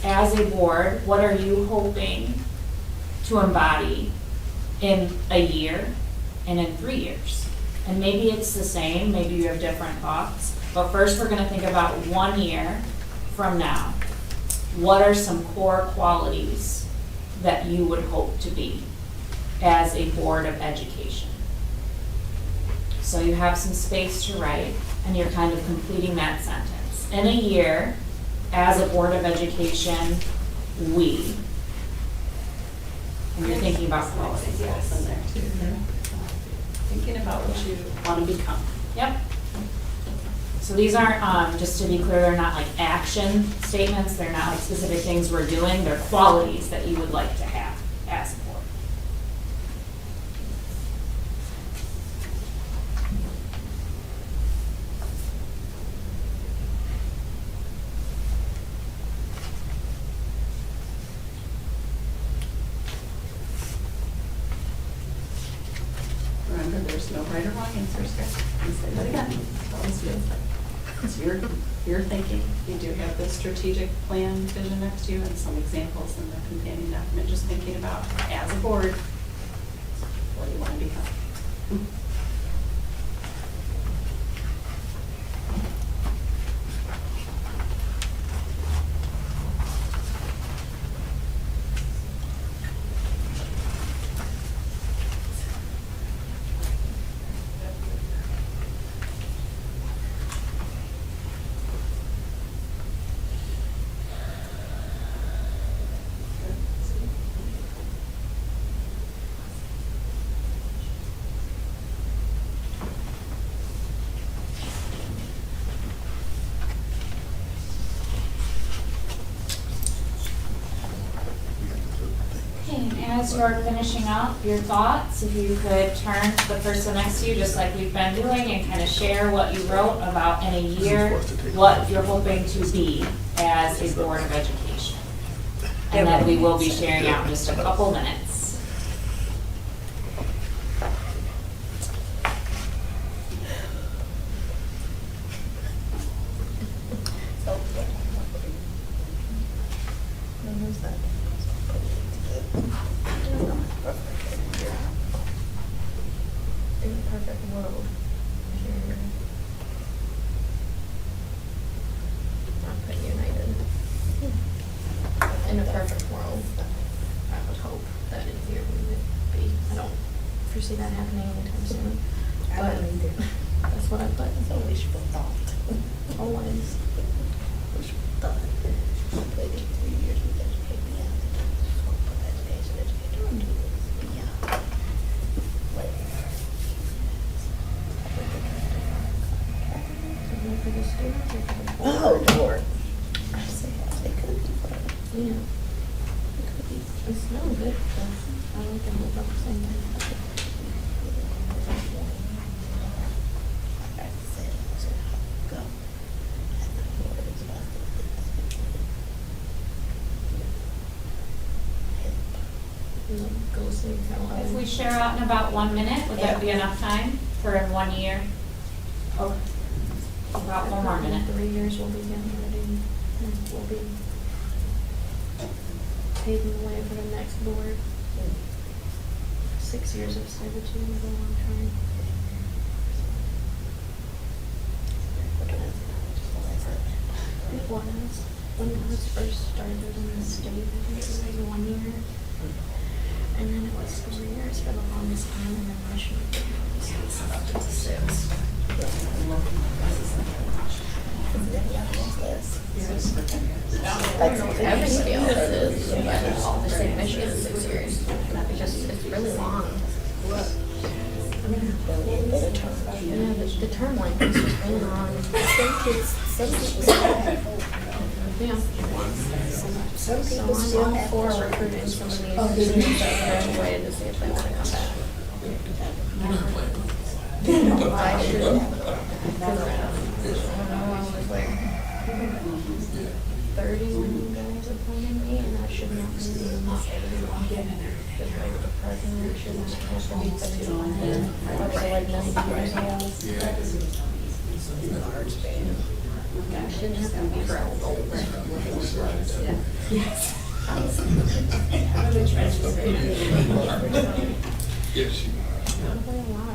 S11: as a board, what are you hoping to embody in a year and in 3 years? And maybe it's the same, maybe you have different thoughts, but first we're gonna think about 1 year from now. What are some core qualities that you would hope to be as a board of education? So you have some space to write, and you're kind of completing that sentence. in a year as a Board of Education, we? And you're thinking about qualities,
S7: Yes, in
S11: yes.
S7: there too. Thinking about what you want to become.
S11: Yep. So these aren't, just to be clear, they're not like action statements, they're not like specific things we're doing, they're qualities that you would like to have as a board.
S7: Remember, there's no right or wrong answers here. I'll say that again. It always feels like it's your thinking. You do have the strategic plan vision next to you and some examples in the companion document, just thinking about, as a board, what do you want to become?
S11: Okay, and as you're finishing up your thoughts, if you could turn to the person next to you, just like we've been doing, and kind of share what you wrote about in a year, what you're hoping to be as a Board of Education. And then we will be sharing out in just a couple minutes.
S4: In a perfect world, I'll put United. In a perfect world, I would hope that in here we would be. I don't foresee that happening anytime soon.
S1: I don't
S4: But
S1: either.
S4: that's what I put.
S2: So wishful thought.
S4: Always.
S2: Wishful thought. Completed 3 years with educate beyond. School for education, educator, and beyond.
S4: For the students or for the board?
S2: Oh, Lord. I say, it could be fun.
S4: Yeah.
S2: It could be.
S4: It's no good, but I like them both at the same time.
S2: I said, so go. And the Lord is about to
S4: Go see Carolina.
S11: If we share out in about 1 minute, would that be enough time for in 1 year? Oh, about 1 more minute.
S4: 3 years we'll be getting ready, and we'll be paving the way for the next board. 6 years of servitude is a long time. It was, when it was first started in the state, I think it was like 1 year. And then it was 4 years for the longest time, and then Russian was 6. Everybody else is, but all the same mission in 6 years, because it's really long. Yeah, the term length is just really long.
S1: Some people still have hope.
S4: Yeah.
S1: Some
S4: So
S1: people
S4: I'm
S1: still
S4: all
S1: have
S4: for
S1: hope.
S4: recruiting some of these students that graduated to see if they want to come back. I should. I was like 30 when you guys appointed me, and I should not be doing this every long. Because I was the president, I should not have to be 31. I was like 90 years old. I shouldn't have to be so old.
S1: Yes.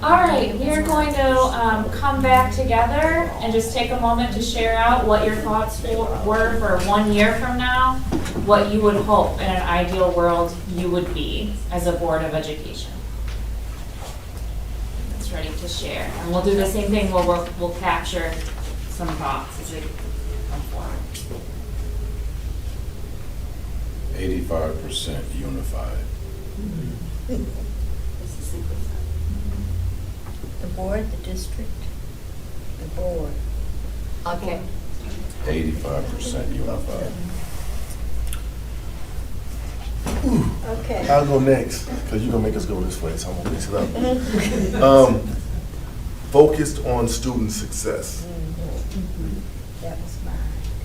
S11: All right, we are going to come back together and just take a moment to share out what your thoughts were for 1 year from now, what you would hope in an ideal world you would be as a Board of Education. That's ready to share. And we'll do the same thing, we'll capture some thoughts as we
S6: conformity.
S10: 85% unified.
S6: The board, the district? The board. Okay.
S10: 85% unified.
S1: Okay.
S9: I'll go next, because you're gonna make us go this way, so I'm gonna mix it up. Focused on student success.
S1: That was mine.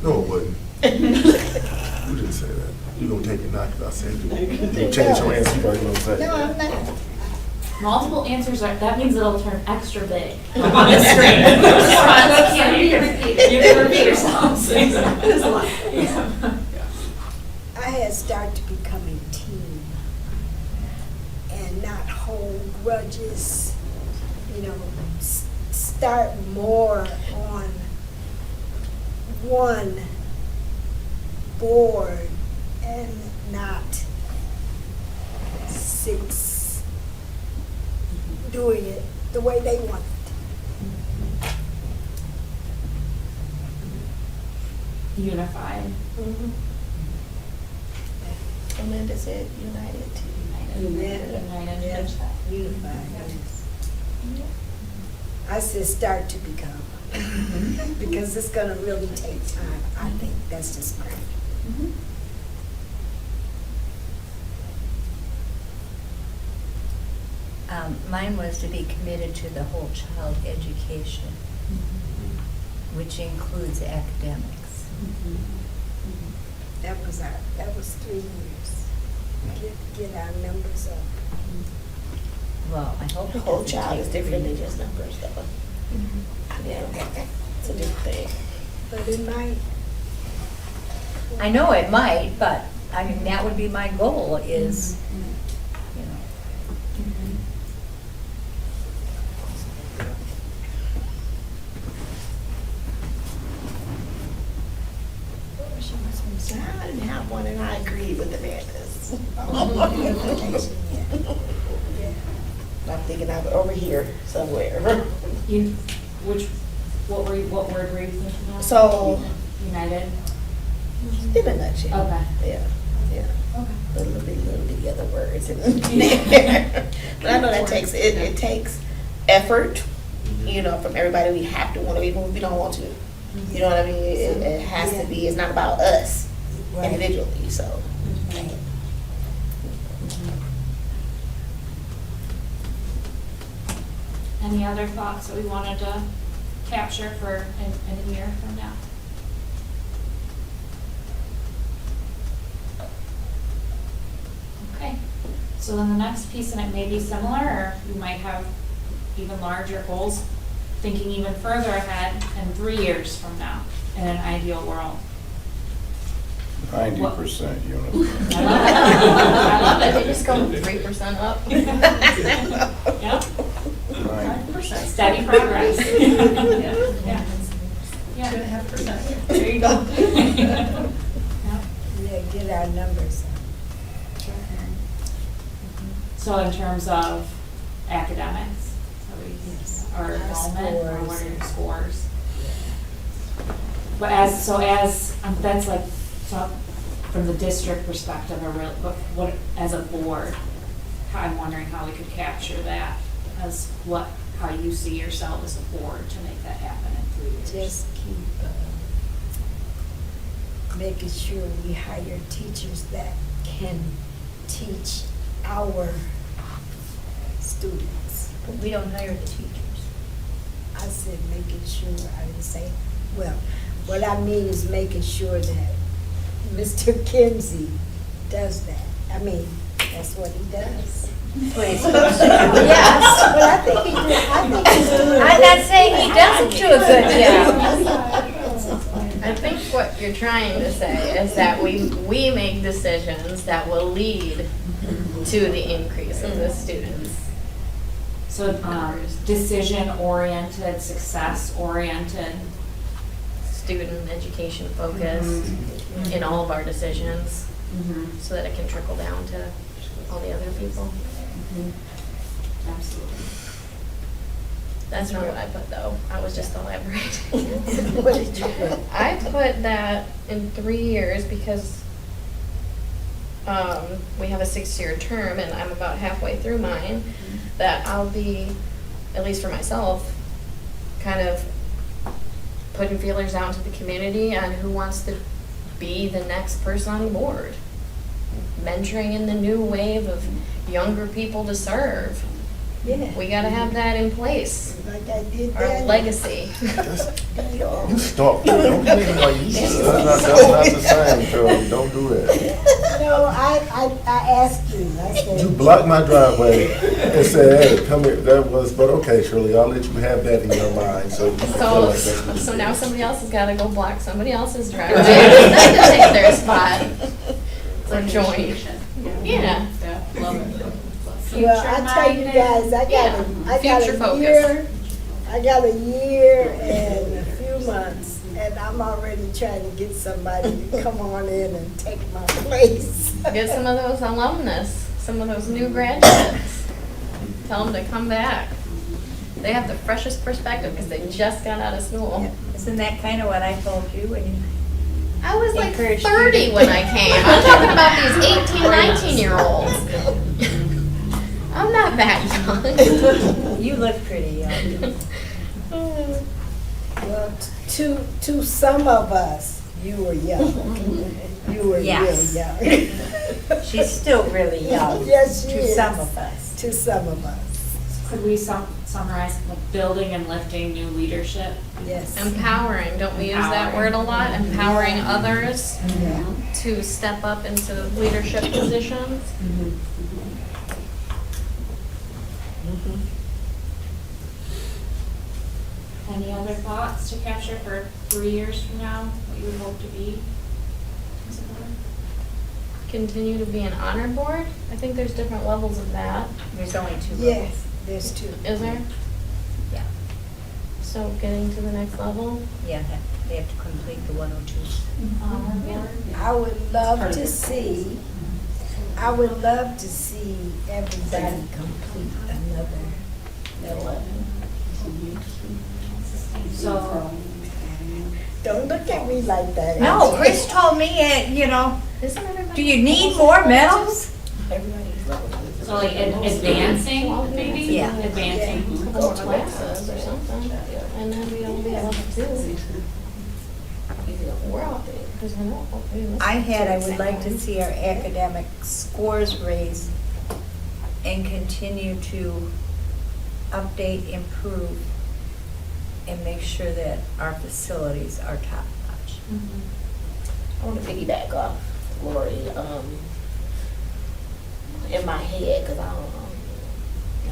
S9: No, it wasn't. You didn't say that. You're gonna take it now, because I said it. You change your answer, you probably gonna say.
S1: No, I'm not.
S11: Multiple answers are, that means it'll turn extra big on the screen. You can repeat yourselves.
S1: I had started to become a team and not hold grudges, you know, start more on one board and not six doing it the way they want it.
S11: Unified.
S2: Amanda said united.
S11: United.
S1: Yeah, unified, yes. I said start to become, because it's gonna really take time. I think that's just mine.
S6: Mine was to be committed to the whole child education, which includes academics.
S1: That was 3 years. Get our numbers up.
S6: Well, I hope
S2: The
S6: it
S2: whole
S6: doesn't
S2: child is
S6: take
S2: different
S6: 3
S2: than just
S6: years.
S2: numbers, though. Yeah, it's a different thing.
S1: But it might.
S6: I know it might, but I mean, that would be my goal is, you know.
S2: I didn't have one, and I agreed with Amanda's. I'm thinking of it over here somewhere.
S11: What word were you thinking of?
S2: So,
S11: United?
S2: in a nutshell.
S11: Okay.
S2: Yeah.
S11: Okay.
S2: A little bitty other words in there. But I know that takes, it takes effort, you know, from everybody. We have to want to, even if we don't want to. You know what I mean? It has to be, it's not about us
S1: Right.
S2: individually, so.
S11: Any other thoughts that we wanted to capture for in a year from now? Okay, so then the next piece, and it may be similar, or you might have even larger goals, thinking even further ahead in 3 years from now, in an ideal world.
S10: 90% unified.
S11: I love it. I love it.
S2: Just go 3% up.
S11: Yep.
S10: 90%.
S11: Steady progress. Yeah. Yeah. 2.5%. There you go. Yep.
S1: Yeah, get our numbers up.
S11: So in terms of academics, or enrollment, or what are your scores? But that's like, so from the district perspective, but what, as a board, I'm wondering how we could capture that as how you see yourself as a board to make that happen in 3 years.
S1: Just keep making sure we hire teachers that can teach our students.
S6: But we don't hire the teachers.
S1: I said making sure, I didn't say, well, what I mean is making sure that Mr. Kinsey does that. I mean, that's what he does.
S6: Please.
S1: Yes, but I think he did, I think he's doing.
S6: I'm not saying he doesn't do a good job.
S4: I think what you're trying to say is that we make decisions that will lead to the increase of the students.
S11: So, decision-oriented, success-oriented.
S4: Student education focused in all of our decisions, so that it can trickle down to all the other people.
S11: Absolutely.
S4: That's not what I put though. I was just elaborating.
S1: What did you put?
S4: I put that in 3 years because we have a 6-year term and I'm about halfway through mine, that I'll be, at least for myself, kind of putting feelers out into the community on who wants to be the next person on the board. Mentoring in the new wave of younger people to serve.
S1: Yeah,
S4: We gotta have that in place,
S1: like I did
S4: our
S1: that.
S4: legacy.
S9: You stalk me, don't make me like you. That's not the same, Shirley, don't do that.
S1: No, I asked you, I said.
S9: You blocked my driveway and said, hey, come here, that was, but okay, Shirley, I'll let you have that in your mind, so you can feel like that's.
S4: So now somebody else has gotta go block somebody else's driveway, then to take their spot or join.
S7: Initiation.
S4: Yeah.
S7: Yeah, love it.
S1: Well, I tell you guys, I got
S4: Future
S1: a
S4: focus.
S1: year, I got a year and a few months, and I'm already trying to get somebody to come on in and take my place.
S4: Get some of those alumnus, some of those new graduates. Tell them to come back. They have the freshest perspective because they just got out of school.
S6: Isn't that kind of what I told you when you?
S4: I was like
S6: Encouraged you
S4: 30
S6: to-
S4: when I came. I'm talking about these 18, 19-year-olds. I'm not that young.
S6: You look pretty young.
S1: Well, to some of us, you were young. You were real
S6: Yes.
S1: young.
S6: She's still really young.
S1: Yes, she
S6: To
S1: is.
S6: some of us.
S1: To some of us,
S11: Could we summarize like building and lifting new leadership?
S1: yes.
S4: Empowering, don't we use that word a lot? Empowering others
S1: Yeah.
S4: to step up into leadership positions.
S11: Any other thoughts to capture for 3 years from now, what you would hope to be? as a board?
S4: Continue to be an honor board. I think there's different levels of that.
S6: There's only two levels.
S1: Yes, there's two.
S4: Is there?
S6: Yeah.
S4: So getting to the next level.
S6: Yeah, they have to complete the 102s.
S11: Honor board?
S1: I would love to see, everybody complete another level.
S11: So,
S1: Don't look at me like that.
S6: No, Chris told me,
S4: Isn't everybody?
S6: do you need more medals?
S11: so like advancing, maybe?
S6: Yeah.
S11: Advancing.
S4: A couple more classes or something, and then we'll be at level 2. We're out there, because we're not.
S6: I would like to see our academic scores raised and continue to update, improve, and make sure that our facilities are top-notch.
S2: I want to piggyback off Lori, in my head, because I'm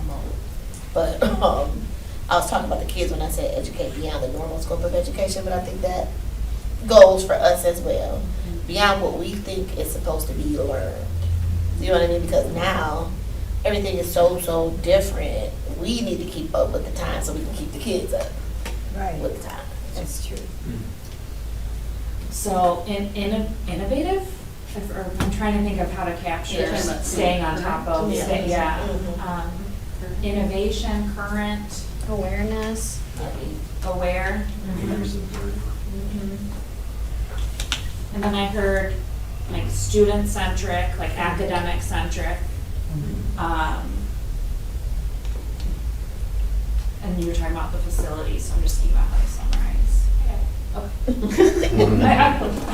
S2: old. But I was talking about the kids when I said educate beyond the normal scope of education, but I think that goes for us as well, beyond what we think is supposed to be learned. You know what I mean? Because now, everything is so different. We need to keep up with the time so we can keep the kids up
S1: Right,
S2: with the time.
S1: that's true.
S11: So innovative, or I'm trying to think of how to capture
S7: Yeah.
S11: staying on top of,
S2: Yeah.
S11: Innovation, current,
S4: Awareness.
S11: aware. And then I heard like student-centric, like academic-centric. And you were talking about the facilities, so I'm just thinking about how to summarize.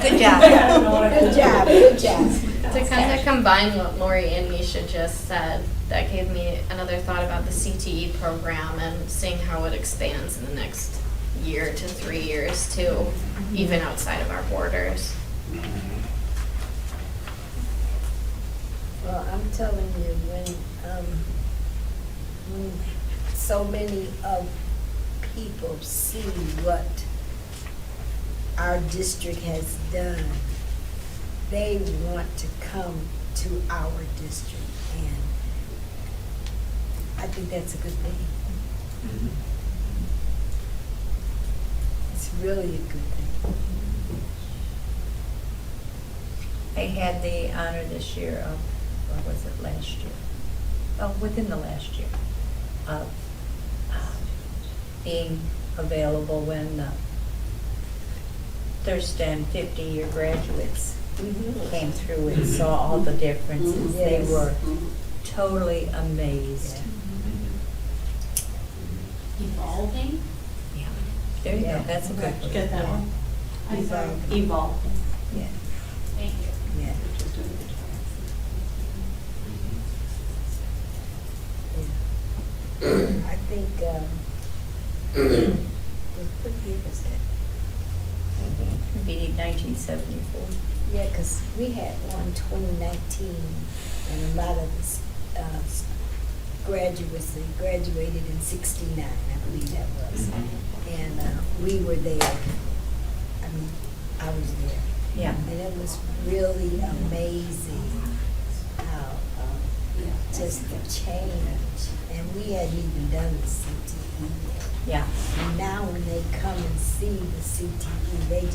S6: Good job.
S11: I don't know what I-
S1: Good job, good job.
S4: To kind of combine what Lori and Misha just said, that gave me another thought about the CTE program and seeing how it expands in the next year to 3 years too, even outside of our borders.
S1: Well, I'm telling you, when so many of people see what our district has done, they want to come to our district, and I think that's a good thing. It's really a good thing.
S6: I had the honor this year of, or was it last year? Oh, within the last year, of being available when the Thurston 50-year graduates came through and saw all the differences. They
S1: Yes.
S6: were totally amazed.
S11: Evolving?
S6: Yeah. There you go,
S1: Yeah.
S6: that's a good word.
S7: Get that one? Evolve.
S6: Yeah,
S11: Thank you.
S6: yeah.
S1: I think, what year was that?
S6: Be 1974.
S1: Yeah, 'cause we had one 2019, and a lot of us, graduates, they graduated in 69, I believe that was. And, we were there, I mean, I was there.
S6: Yeah.
S1: And it was really amazing how, just the change, and we hadn't even done the CTE yet.
S6: Yeah.
S1: And now when they come and see the CTE,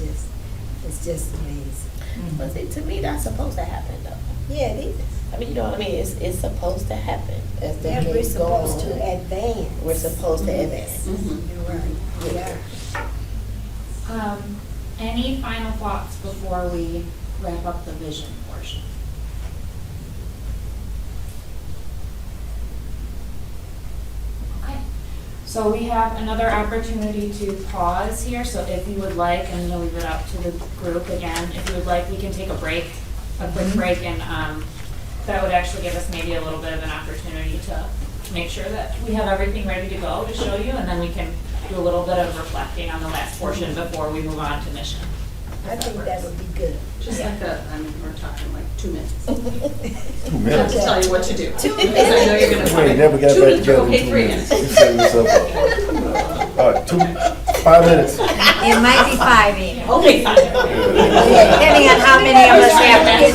S1: it's just amazing.
S2: But see, to me, that's supposed to happen though.
S1: Yeah, it is.
S2: I mean, you know what I mean? It's supposed to happen as the
S1: Yeah, we're
S2: days go on.
S1: supposed to advance.
S2: We're supposed to advance.
S1: You're right, we are.
S11: Any final thoughts before we wrap up the vision portion? Okay, so we have another opportunity to pause here, so if you would like, and we'll leave it up to the group again, if you would like, we can take a break, a quick break, and that would actually give us maybe a little bit of an opportunity to make sure that we have everything ready to go to show you, and then we can do a little bit of reflecting on the last portion before we move on to mission.
S1: I think that would be good.
S7: Just like we're talking like 2 minutes.
S9: 2
S7: I have
S9: minutes.
S7: to tell you what to do.
S1: 2
S7: Because I know you're gonna.
S9: We ain't never got
S7: 2
S9: back
S7: minutes,
S9: together in
S7: okay,
S9: 2
S7: 3
S9: minutes.
S7: minutes.
S9: You setting yourself up. All right, 5 minutes.
S6: It might be 5 even.
S7: Okay, fine.
S6: Depending on how many of us have to get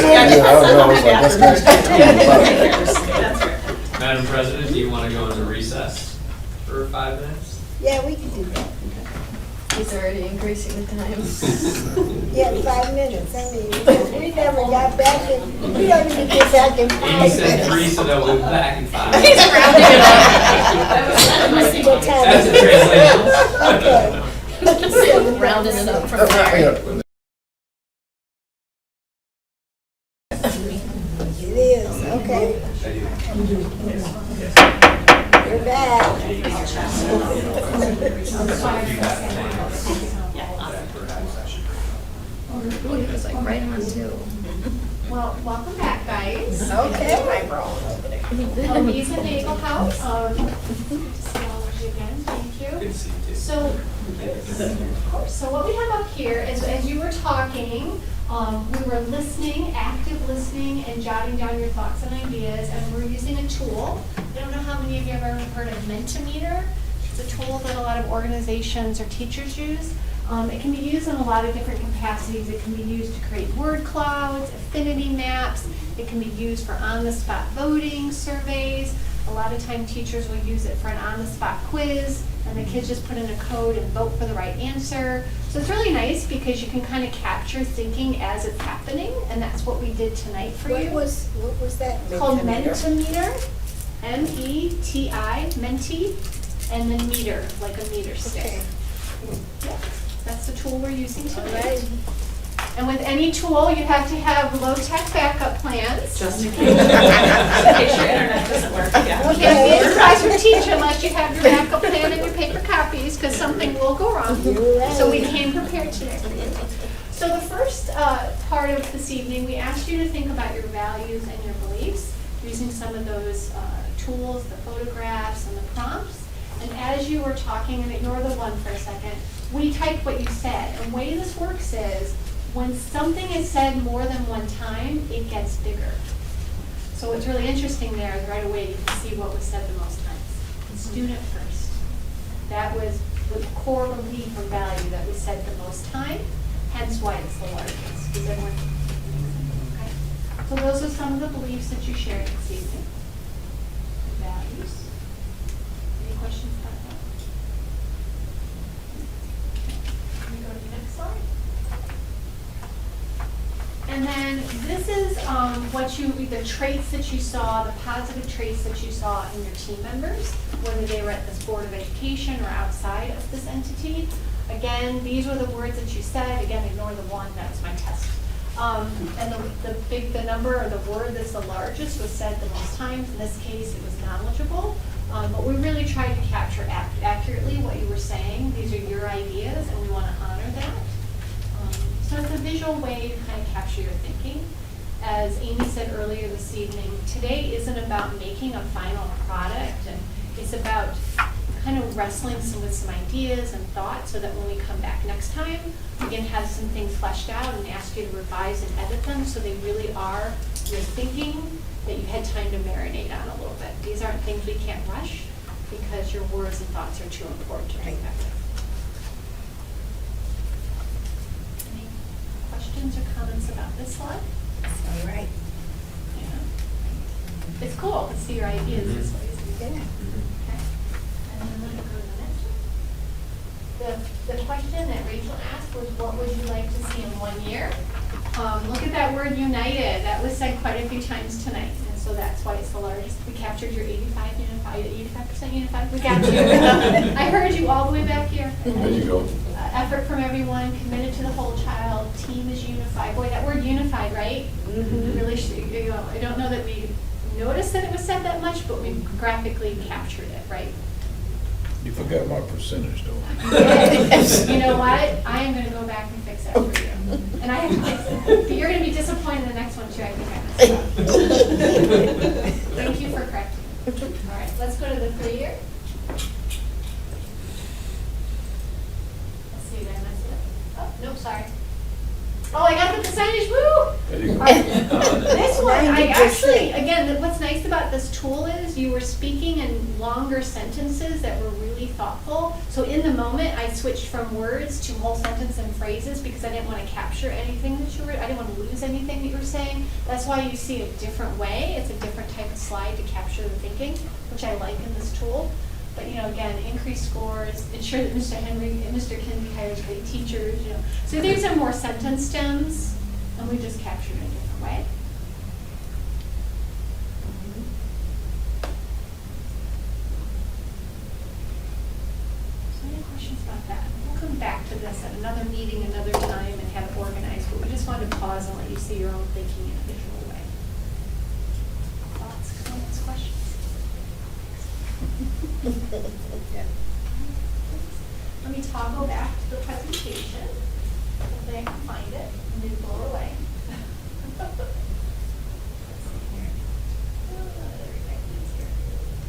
S9: Yeah, I don't know, it's like, let's get it to 5.
S7: That's right.
S5: Madam President, do you want to go into recess for 5 minutes?
S1: Yeah, we can do that.
S4: He's already increasing the time.
S1: Yeah, 5 minutes. I mean, we never got back in, we don't even get back in 5
S5: Amy said
S1: minutes.
S5: 3, so that we'll be back in 5.
S4: He's rounding it
S1: Let me see what time
S5: That's
S1: it
S5: a
S1: is.
S5: translation.
S1: Okay.
S4: Rounding it up from there.
S1: It is, okay. You're back.
S4: Ooh, he was like right on too.
S12: Well, welcome back, guys.
S1: Okay.
S12: Elise and Nagel House. Good to see all of you again, thank you.
S5: Good to see you too.
S12: So what we have up here is, as you were talking, we were listening, active listening, and jotting down your thoughts and ideas, and we're using a tool. I don't know how many of you have ever heard of Mentimeter. It's a tool that a lot of organizations or teachers use. It can be used in a lot of different capacities. It can be used to create word clouds, affinity maps. It can be used for on-the-spot voting surveys. A lot of time teachers will use it for an on-the-spot quiz, and the kids just put in a code and vote for the right answer. So it's really nice because you can kind of capture thinking as it's happening, and that's what we did tonight for you.
S1: What was that?
S12: It's called Mentimeter, M-E-T-I, Menti, and then meter, like a meter stick.
S1: Okay.
S12: Yeah, that's the tool we're using
S1: All
S12: tonight.
S1: right.
S12: And with any tool, you have to have low-tech backup plans.
S7: Just in case. In case your internet doesn't work, yeah.
S12: You can't be a classroom teacher unless you have your backup plan and your paper copies, because something will go wrong.
S1: You're right.
S12: So we came prepared today. So the first part of this evening, we asked you to think about your values and your beliefs, using some of those tools, the photographs and the prompts. And as you were talking, and ignore the one for a second, we typed what you said. And the way this works is, when something is said more than one time, it gets bigger. So what's really interesting there is right away you can see what was said the most times. Student first. That was the core belief or value that was said the most time, hence why it's the largest. Does everyone? Okay. So those are some of the beliefs that you shared this evening. Values. Any questions about that? Can we go to the next slide? And then this is the traits that you saw, the positive traits that you saw in your team members. whether they were at this Board of Education or outside of this entity. Again, these were the words that you said. Again, ignore the one, that was my test. And the number or the word that's the largest was said the most times. In this case, it was knowledgeable. But we really tried to capture accurately what you were saying. These are your ideas, and we want to honor that. So it's a visual way to kind of capture your thinking. As Amy said earlier this evening, today isn't about making a final product, and it's about kind of wrestling with some ideas and thoughts so that when we come back next time, we can have some things fleshed out and ask you to revise and edit them so they really are your thinking that you had time to marinate on a little bit. These aren't things we can't rush because your words and thoughts are too important to bring back. Any questions or comments about this slide?
S1: All right.
S12: Yeah. It's cool to see your ideas this way.
S1: Yeah.
S12: Okay. And then let me go to the next one. The question that Rachel asked was, what would you like to see in 1 year? Look at that word united. That was said quite a few times tonight. And so that's why it's the largest. We captured your 85% unified. We got you. I heard you all the way back here.
S10: There you go.
S12: Effort from everyone, committed to the whole child, team is unified. Boy, that word unified, right?
S1: Mm-hmm.
S12: Really, I don't know that we noticed that it was said that much, but we graphically captured it, right?
S10: You forgot my percentage though.
S12: You know what? I am gonna go back and fix that for you. And I have to fix it. But you're gonna be disappointed in the next one too, I think I messed up. Thank you for correcting me. All right, let's go to the 3-year. Let's see, did I mess it up? Oh, nope, sorry. Oh, I got the percentage, woo!
S10: There you go.
S12: This one, I
S1: 90%.
S12: actually, again, what's nice about this tool is you were speaking in longer sentences that were really thoughtful. So in the moment, I switched from words to whole sentence and phrases because I didn't want to capture anything that you were, I didn't want to lose anything that you were saying. That's why you see a different way. It's a different type of slide to capture the thinking, which I like in this tool. But, you know, again, increase scores, ensure that Mr. Kinsey hires great teachers, you know. So these are more sentence stems, and we just captured it in a different way. So any questions about that? We'll come back to this at another meeting, another time, and have it organized, but we just wanted to pause and let you see your own thinking in a visual way. Thoughts, comments, questions? Let me toggle back to the presentation. Hopefully I can find it and then blow away.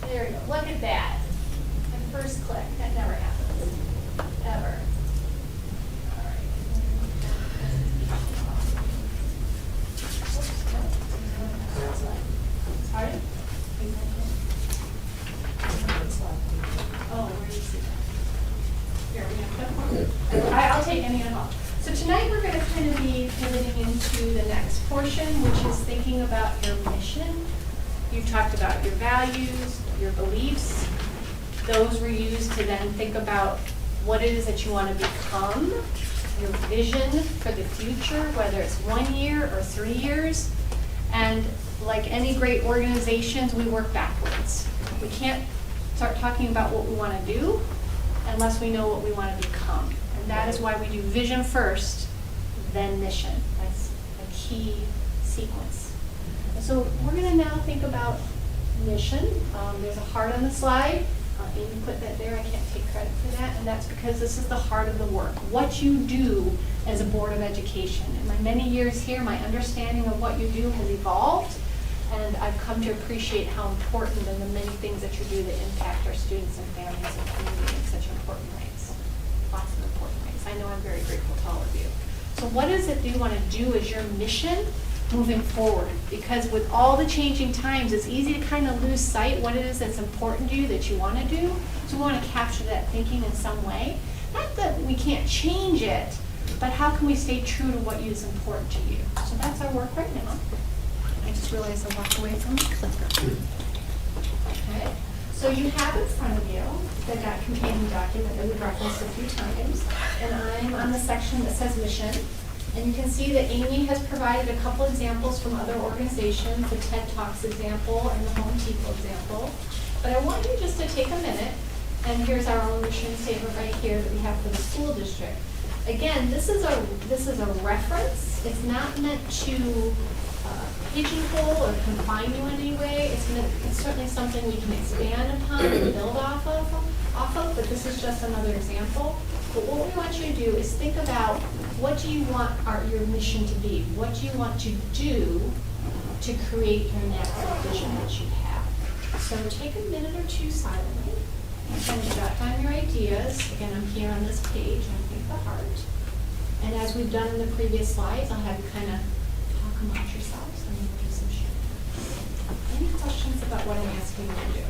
S12: There we go. Look at that. My first click. That never happens. Ever. All right. Pardon? Oh, where do you see that? Here, we have that one. I'll take any at all. So tonight we're going to kind of be pivoting into the next portion, which is thinking about your mission. You've talked about your values, your beliefs. Those were used to then think about what it is that you want to become, your vision for the future, whether it's 1 year or 3 years. And like any great organizations, we work backwards. We can't start talking about what we want to do unless we know what we want to become. And that is why we do vision first, then mission. That's a key sequence. And so we're going to now think about mission. There's a heart on the slide. Amy put that there. I can't take credit for that. And that's because this is the heart of the work. What you do as a Board of Education. In my many years here, my understanding of what you do has evolved. And I've come to appreciate how important and the many things that you do that impact our students and families and community in such important ways. Lots of important ways. I know I'm very grateful to all of you. So what is it that you want to do as your mission moving forward? Because with all the changing times, it's easy to kind of lose sight what it is that's important to you that you want to do. So we want to capture that thinking in some way. Not that we can't change it, but how can we stay true to what is important to you? So that's our work right now. I just realized I walked away from the clicker. Okay, so you have in front of you the companion document that we've referenced a few times, and I'm on the section that says mission. And you can see that Amy has provided a couple examples from other organizations, the TED Talks example and the Home Depot example. But I want you just to take a minute, and here's our own mission statement right here that we have for the school district. Again, this is a reference. It's not meant to pigeonhole or confine you in any way. It's certainly something we can expand upon and build off of, but this is just another example. But what we want you to do is think about, what do you want your mission to be? What do you want to do to create your next vision that you have? So take a minute or two silently and jot down your ideas. Again, I'm here on this page, underneath the heart. And as we've done in the previous slides, I'll have you kind of talk amongst yourselves and we'll do some sharing. Any questions about what I'm asking you to do?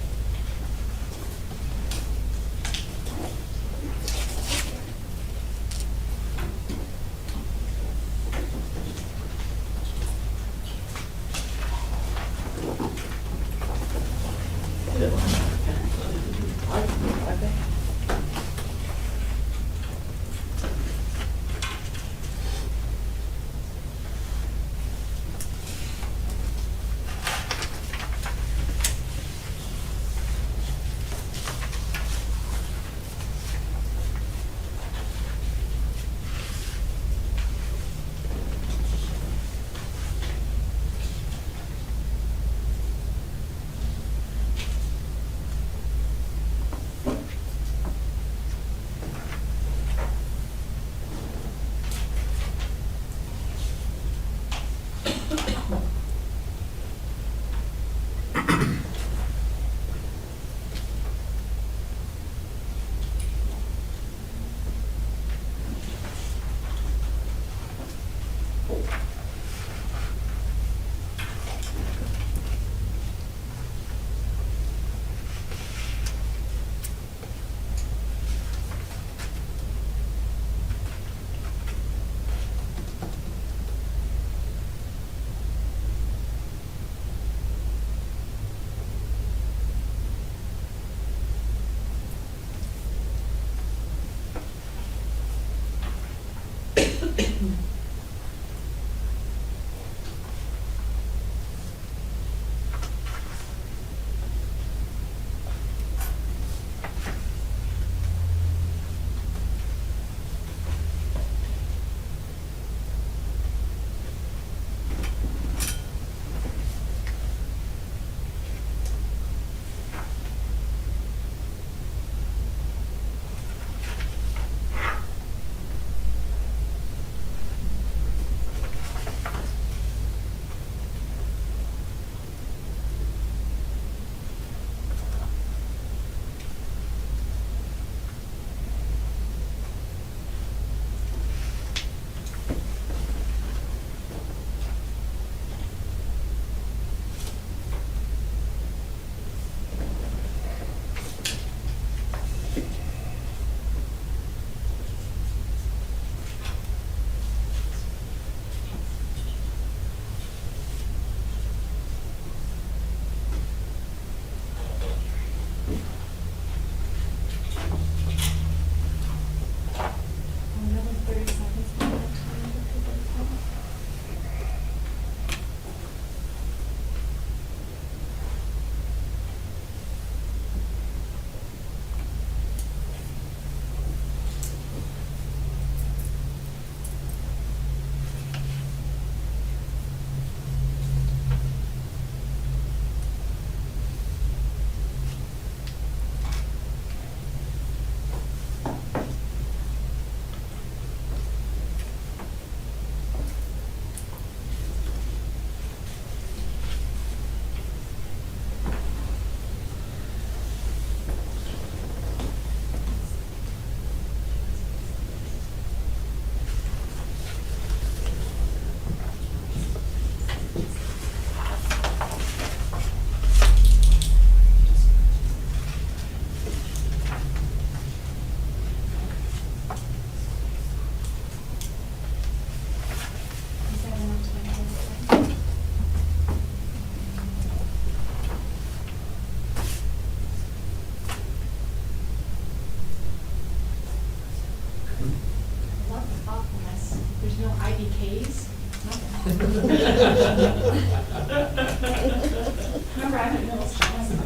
S7: Remember, I'm in middle school.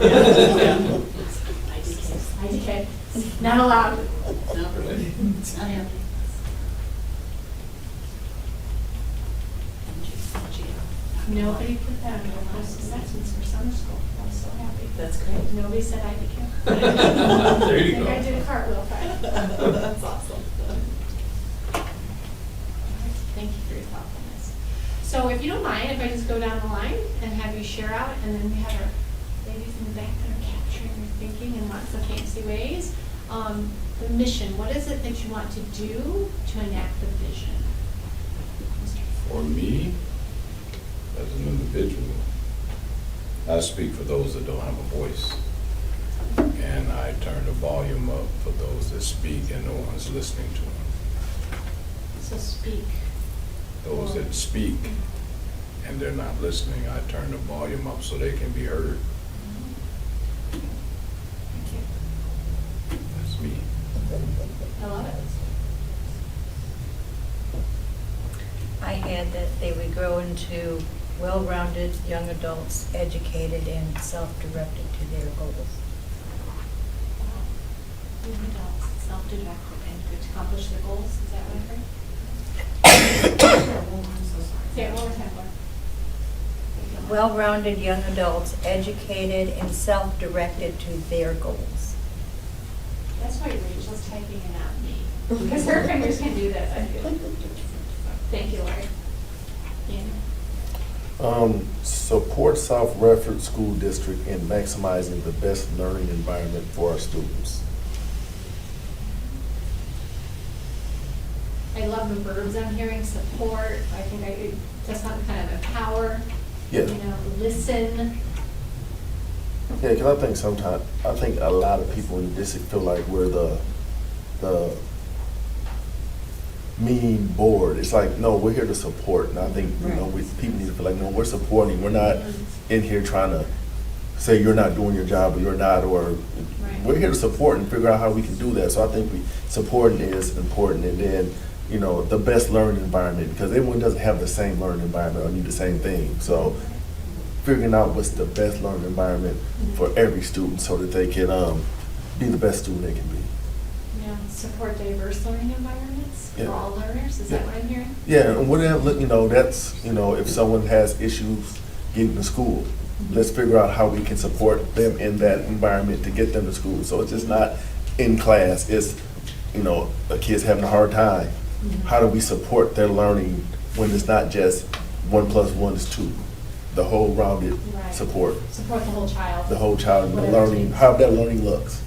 S12: IDK, not allowed.
S7: No, not happening.
S12: Nobody put that on their post assessments for summer school. I was so happy.
S7: That's great.
S12: Nobody said IDK.
S5: There you
S12: I think I
S5: go.
S12: did a cartwheel fine.
S7: That's awesome.
S12: Thank you for your thoughtfulness. So if you don't mind, if I just go down the line and have you share out, and then we have our ladies in the back that are capturing your thinking in lots of fancy ways. The mission, what is it that you want to do to enact the vision?
S10: For me, as an individual, I speak for those that don't have a voice. And I turn the volume up for those that speak and no one's listening to them.
S12: So speak.
S10: Those that speak and they're not listening, I turn the volume up so they can be heard.
S12: Thank you.
S10: That's me.
S12: I love it.
S6: I add that they would grow into well-rounded young adults, educated and self-directed to their goals.
S12: Young adults, self-directed and to accomplish their goals, is that what I heard? Yeah, one more time, Laura.
S6: Well-rounded young adults, educated and self-directed to their goals.
S12: That's why Rachel's typing and not me, because her fingers can do this, I feel. Thank you, Lori. Yeah.
S9: Support South Redford School District in maximizing the best learning environment for our students.
S12: I love the verbs I'm hearing, support, I think just something kind of empower,
S9: Yeah.
S12: you know, listen.
S9: Yeah, because I think a lot of people in the district feel like we're the mean board. It's like, no, we're here to support, and I think, people need to feel like, no, we're supporting. We're not in here trying to say you're not doing your job or you're not, or we're here to support and figure out how we can do that. So I think supporting is important, and then, the best learning environment, because everyone doesn't have the same learning environment or need the same thing. So figuring out what's the best learning environment for every student so that they can be the best student they can be.
S12: Yeah, support diverse learning environments for
S9: Yeah.
S12: all learners, is that what I'm hearing?
S9: Yeah, and whatever, that's, if someone has issues getting to school, let's figure out how we can support them in that environment to get them to school. So it's just not in class, it's, a kid's having a hard time. How do we support their learning when it's not just 1 + 1 is 2? The whole rounded
S12: Right.
S9: support,
S12: Support the whole child.
S9: the whole child, and the
S12: Whatever it
S9: learning,
S12: takes.
S9: how that learning looks.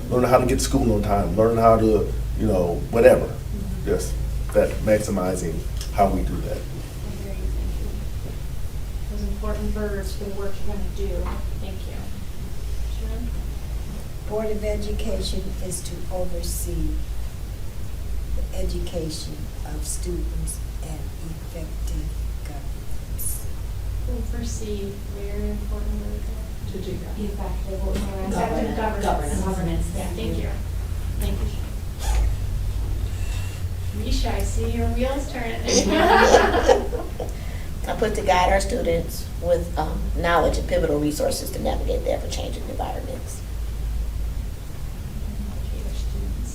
S9: Learning how to get to school on time, learning how to, whatever. Just that maximizing how we do that.
S12: I hear you, thank you. Those important verbs for the work you're gonna do, thank you. Sharon?
S1: Board of Education is to oversee the education of students and effective governance.
S12: Oversee, very important word there.
S7: To do that.
S11: Be effective, what was the rest?
S12: Effective governance.
S11: Governance,
S12: Yeah,
S11: thank
S12: thank
S11: you.
S12: you. Thank you, Sharon. Risha, I see your wheels turning.
S2: I put to guide our students with knowledge and pivotal resources to navigate the ever-changing environments.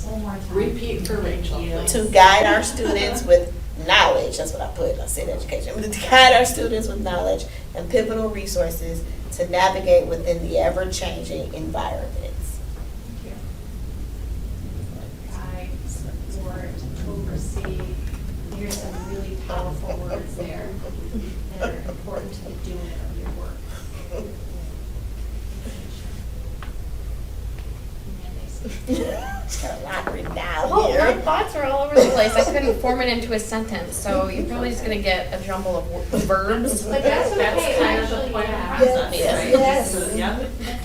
S11: One more time.
S7: Repeat for Rachel, please.
S2: To guide our students with knowledge, that's what I put, I said education, to guide our students with knowledge and pivotal resources to navigate within the ever-changing environments.
S12: Thank you. Guide, support, oversee. Here's some really powerful words there that are important to the doing of your work.
S2: It's got a lot written down
S4: Oh, my
S2: here.
S4: thoughts are all over the place. I couldn't form it into a sentence, so you're probably just gonna get a jumble of verbs.
S12: But that's okay,
S7: That's kind of the
S12: actually,
S7: point of the
S12: yeah.
S7: process,
S2: Yes.
S7: right?
S1: Yes.
S7: So, yeah.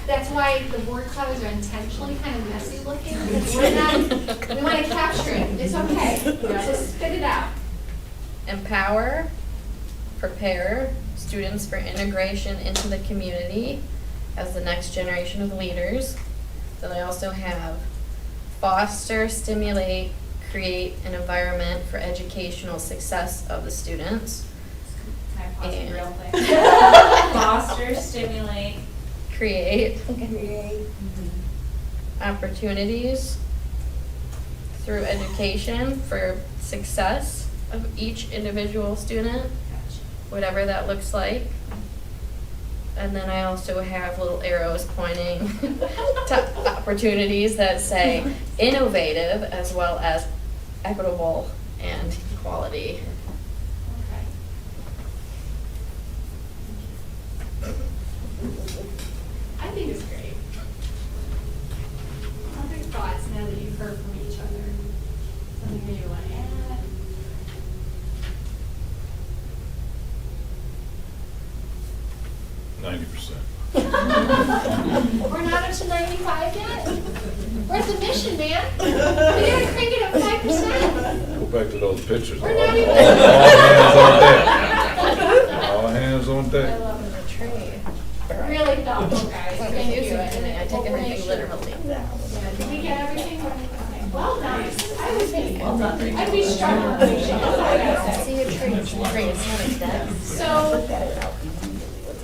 S12: That's why the word clouds are intentionally kind of messy looking, because we're not, we want to capture it, it's okay, so spit it out.
S4: Empower, prepare students for integration into the community as the next generation of leaders. Then I also have foster, stimulate, create an environment for educational success of the students.
S11: Can I pause it
S4: And-
S11: real quick? Foster, stimulate,
S4: create
S1: create,
S4: opportunities through education for success of each individual student, whatever that looks like. And then I also have little arrows pointing to opportunities that say innovative as well as equitable and equality.
S12: Okay. I think it's great. Other thoughts now that you've heard from each other? Something that you want to add? We're not up to 95 yet? We're at the mission, man. We gotta crank it up 5%.
S10: Go back to those pictures.
S12: We're not even-
S10: All hands on deck.
S4: I love the tree.
S12: Really thoughtful, guys. Thank you.
S4: Confusing to me. I take everything literally.
S12: Did we get everything? Okay. Well done. I would be, I'd be struggling. That's all I gotta say.
S4: See a tree, it's great, it's not dead.
S12: So,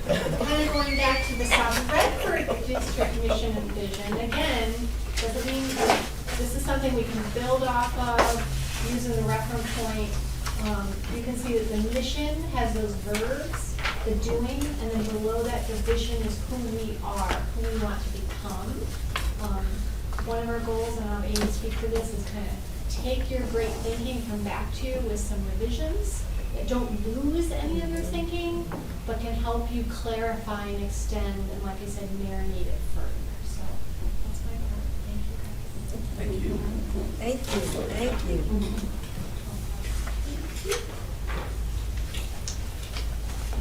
S12: kind of going back to the South Redford District mission and vision, again, doesn't mean this is something we can build off of, using the reference point. You can see that the mission has those verbs, the doing, and then below that, the vision is who we are, who we want to become. One of our goals, and I'll aim to speak for this, is kind of take your great thinking, come back to you with some revisions that don't lose any of your thinking, but can help you clarify and extend, and like I said, marinate it further. So that's my part. Thank you guys.
S1: thank you, thank you.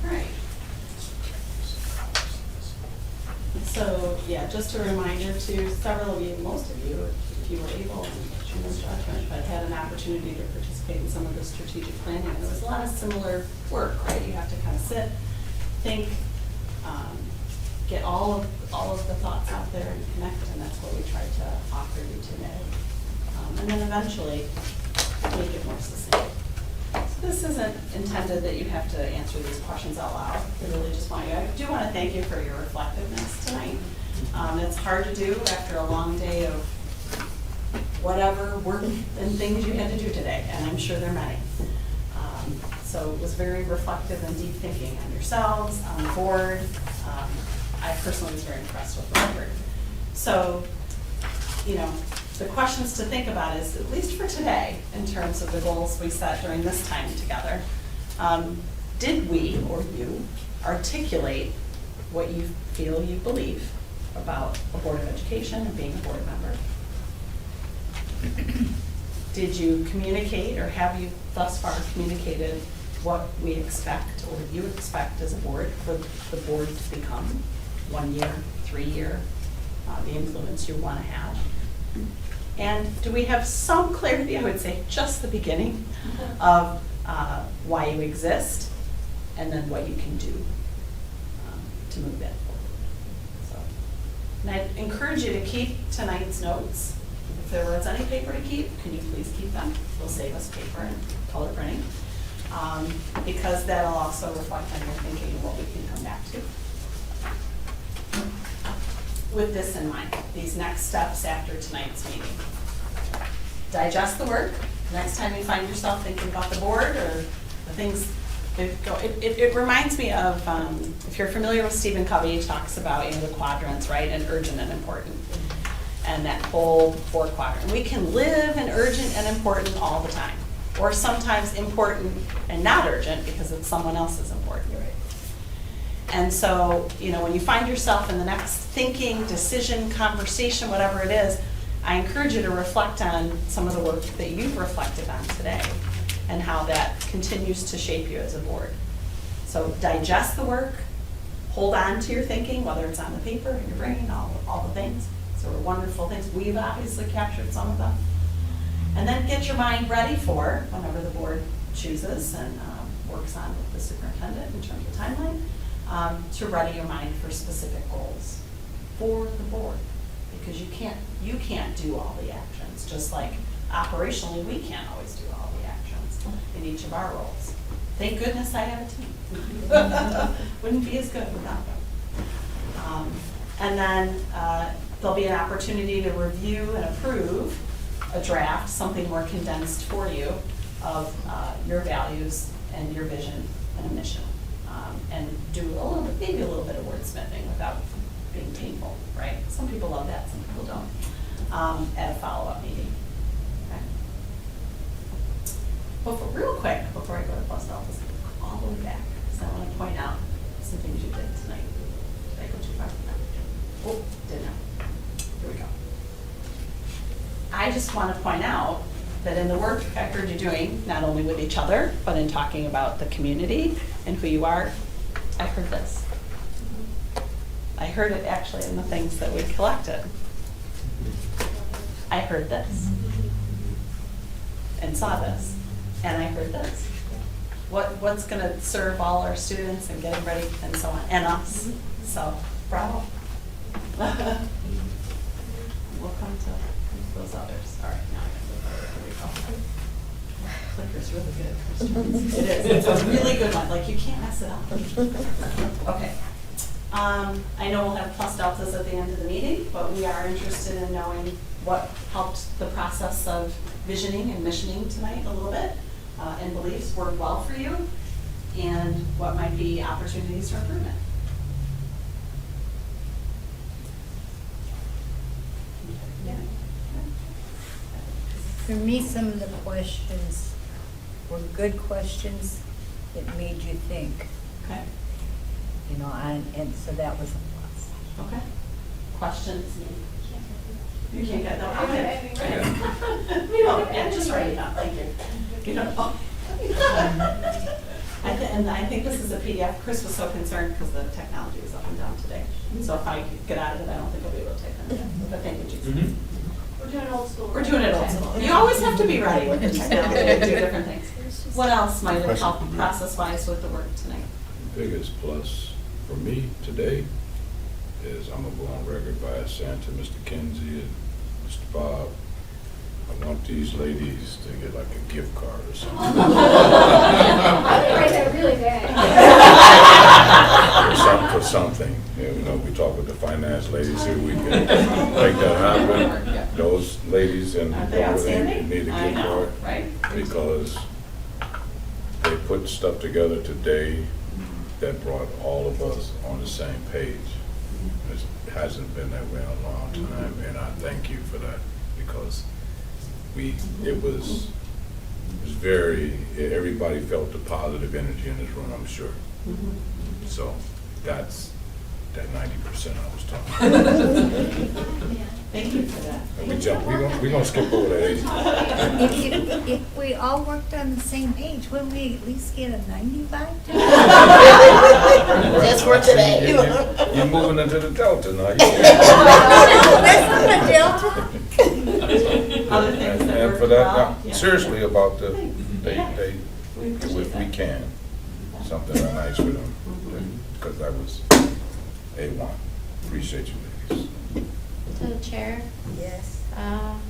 S7: All right. So, yeah, just a reminder to several of you, most of you, if you were able, Jim's judgment, but had an opportunity to participate in some of the strategic planning. And there was a lot of similar work, right? You have to kind of sit, think, get all of the thoughts out there and connect, and that's what we tried to offer you today. And then eventually make it more succinct. So this isn't intended that you have to answer these questions out loud. I really just want you, I do want to thank you for your reflectiveness tonight. It's hard to do after a long day of whatever work and things you had to do today, and I'm sure there are many. So it was very reflective and deep thinking on yourselves, on the board. I personally was very impressed with the record. So, you know, the questions to think about is, at least for today, in terms of the goals we set during this time together, did we, or you, articulate what you feel you believe about a Board of Education and being a board member? Did you communicate, or have you thus far communicated what we expect, or you expect as a board, for the board to become 1 year, 3 year, the influence you want to have? And do we have some clarity, I would say just the beginning, of why you exist, and then what you can do to move that forward? So, and I'd encourage you to keep tonight's notes. If there was any paper to keep, can you please keep them? They'll save us paper and color printing. Because that'll also reflect on your thinking and what we can come back to. With this in mind, these next steps after tonight's meeting. Digest the work. Next time you find yourself thinking about the board or the things that go, it reminds me of, if you're familiar with Stephen Covey, he talks about, the quadrants, right? And urgent and important. And that whole 4 quadrant. We can live in urgent and important all the time. Or sometimes important and not urgent because it's someone else's important. And so, when you find yourself in the next thinking, decision, conversation, whatever it is, I encourage you to reflect on some of the work that you've reflected on today and how that continues to shape you as a board. So digest the work, hold on to your thinking, whether it's on the paper, in your brain, all the things. So they're wonderful things. We've obviously captured some of them. And then get your mind ready for whenever the board chooses and works on with the superintendent in terms of timeline, to ready your mind for specific goals for the board. Because you can't do all the actions, just like operationally we can't always do all the actions in each of our roles. Thank goodness I have a team. Wouldn't be as good without them. And then there'll be an opportunity to review and approve a draft, something more condensed for you, of your values and your vision and mission. And do maybe a little bit of wordsmithing without being painful, right? Some people love that, some people don't, at a follow-up meeting. Okay. But real quick, before I go to Plus Alphas, all the way back, so I want to point out some things you did tonight. Did I go too far? Oh, didn't I? Here we go. I just want to point out that in the work I heard you doing, not only with each other, but in talking about the community and who you are, I heard this. I heard it actually in the things that we collected. I heard this. And saw this. And I heard this. What's going to serve all our students and get them ready and so on, and us. So, bravo. We'll come to those others. All right, now I can go. Clicker's really good for students. It is. It's a really good one. Like, you can't mess it up. Okay. I know we'll have plus deltas at the end of the meeting, but we are interested in knowing what helped the process of visioning and missioning tonight a little bit, and beliefs worked well for you, and what might be opportunities for improvement. Yeah.
S6: For me, some of the questions were good questions that made you think,
S7: Okay.
S6: you know, and so that was a plus.
S7: Okay. Questions? You can't get that. Okay. You know, yeah, just write it down. Thank you. You don't. Oh. And I think this is a PDF. Chris was so concerned because the technology was up and down today. So if I get out of it, I don't think I'll be able to take them. But thank you, Jesus.
S12: We're doing old school.
S7: We're doing it old school. You always have to be ready with the technology to do different things. What else might have helped process-wise with the work tonight?
S10: Biggest plus for me today is I'm gonna go on record by saying to Mr. Kinsey and Mr. Bob, I want these ladies to get like a gift card or something.
S12: I write that really bad.
S10: For something, you know, we talk with the finance ladies here, we can make that happen. Those ladies and
S7: Aren't they outstanding?
S10: need a
S7: I
S10: gift
S7: know,
S10: card.
S7: right?
S10: Because they put stuff together today that brought all of us on the same page. It hasn't been that way in a long time, and I thank you for that, because it was very, everybody felt the positive energy in this room, I'm sure. So that's that 90% I was talking about.
S7: Thank you for that.
S10: And we're gonna skip over that 80.
S6: If we all worked on the same page, wouldn't we at least get a 95?
S2: Just for today.
S10: You're moving into the Delta now.
S6: That's not a delta.
S7: Other things that
S10: And
S7: worked
S10: for that,
S7: well? Yeah.
S10: seriously about if we can, something nice for them, because that was A1. Appreciate you ladies.
S4: To the chair,
S1: Yes.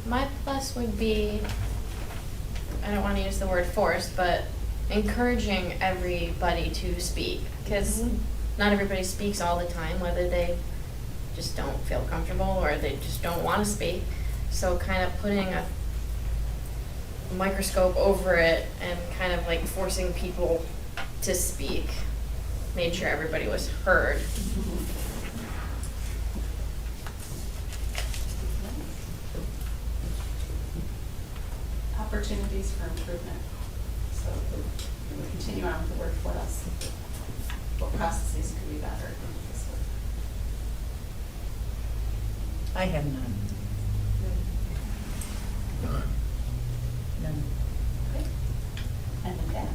S4: my plus would be, I don't want to use the word forced, but encouraging everybody to speak. Because not everybody speaks all the time, whether they just don't feel comfortable or they just don't want to speak. So kind of putting a microscope over it and kind of like forcing people to speak made sure everybody was heard.
S7: Opportunities for improvement. So we'll continue on with the work for us. What processes could be better?
S6: I have none. None.
S7: And with that,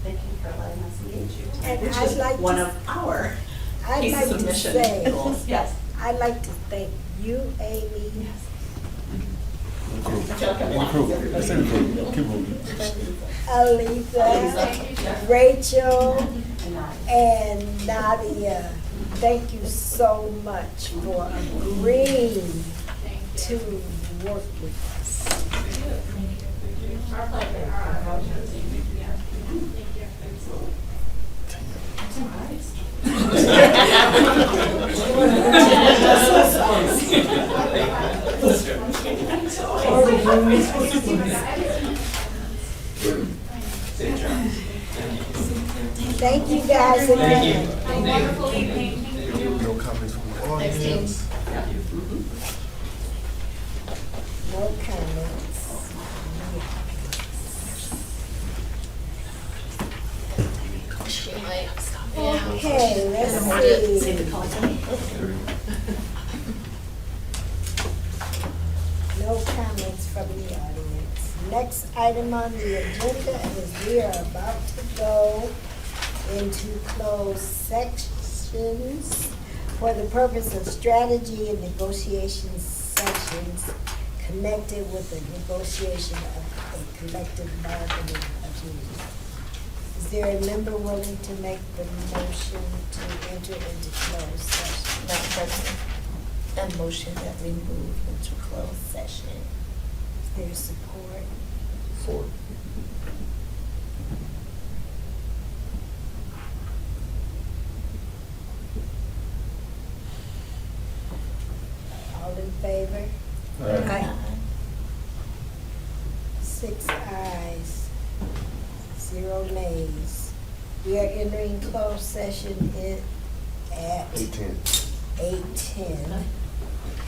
S7: thank you for letting us engage you.
S1: And
S7: Which
S1: I'd
S7: is
S1: like
S7: one
S1: to-
S7: of our
S1: I'd
S7: pieces
S1: like
S7: of
S1: to
S7: mission
S1: say,
S7: goals. Yes.
S1: I'd like to thank you, Amy,
S7: I feel like I'm lying.
S9: Let's say the crew. Keep moving.
S1: Alisa, Rachel,
S7: And I.
S1: and Nadia. Thank you so much for agreeing to work with us.
S12: Our pleasure. Thank you.
S5: Safe travels.
S1: Thank you guys again.
S11: Have a wonderful evening.
S9: No comments from the audience?
S1: No comments.
S4: She might.
S1: Okay, let's see. No comments from the audience. Next item on the agenda is we are about to go into closed sections for the purpose of strategy and negotiation sessions connected with the negotiation of a collective bargaining agreement. Is there a member willing to make the motion to enter into closed session?
S2: Madam President, a motion that we move into closed session.
S1: Is there support?
S10: For
S1: All in favor?
S6: Aye.
S1: 6 ayes, 0 nays. We are entering closed session at
S9: 8:10.
S1: 8:10.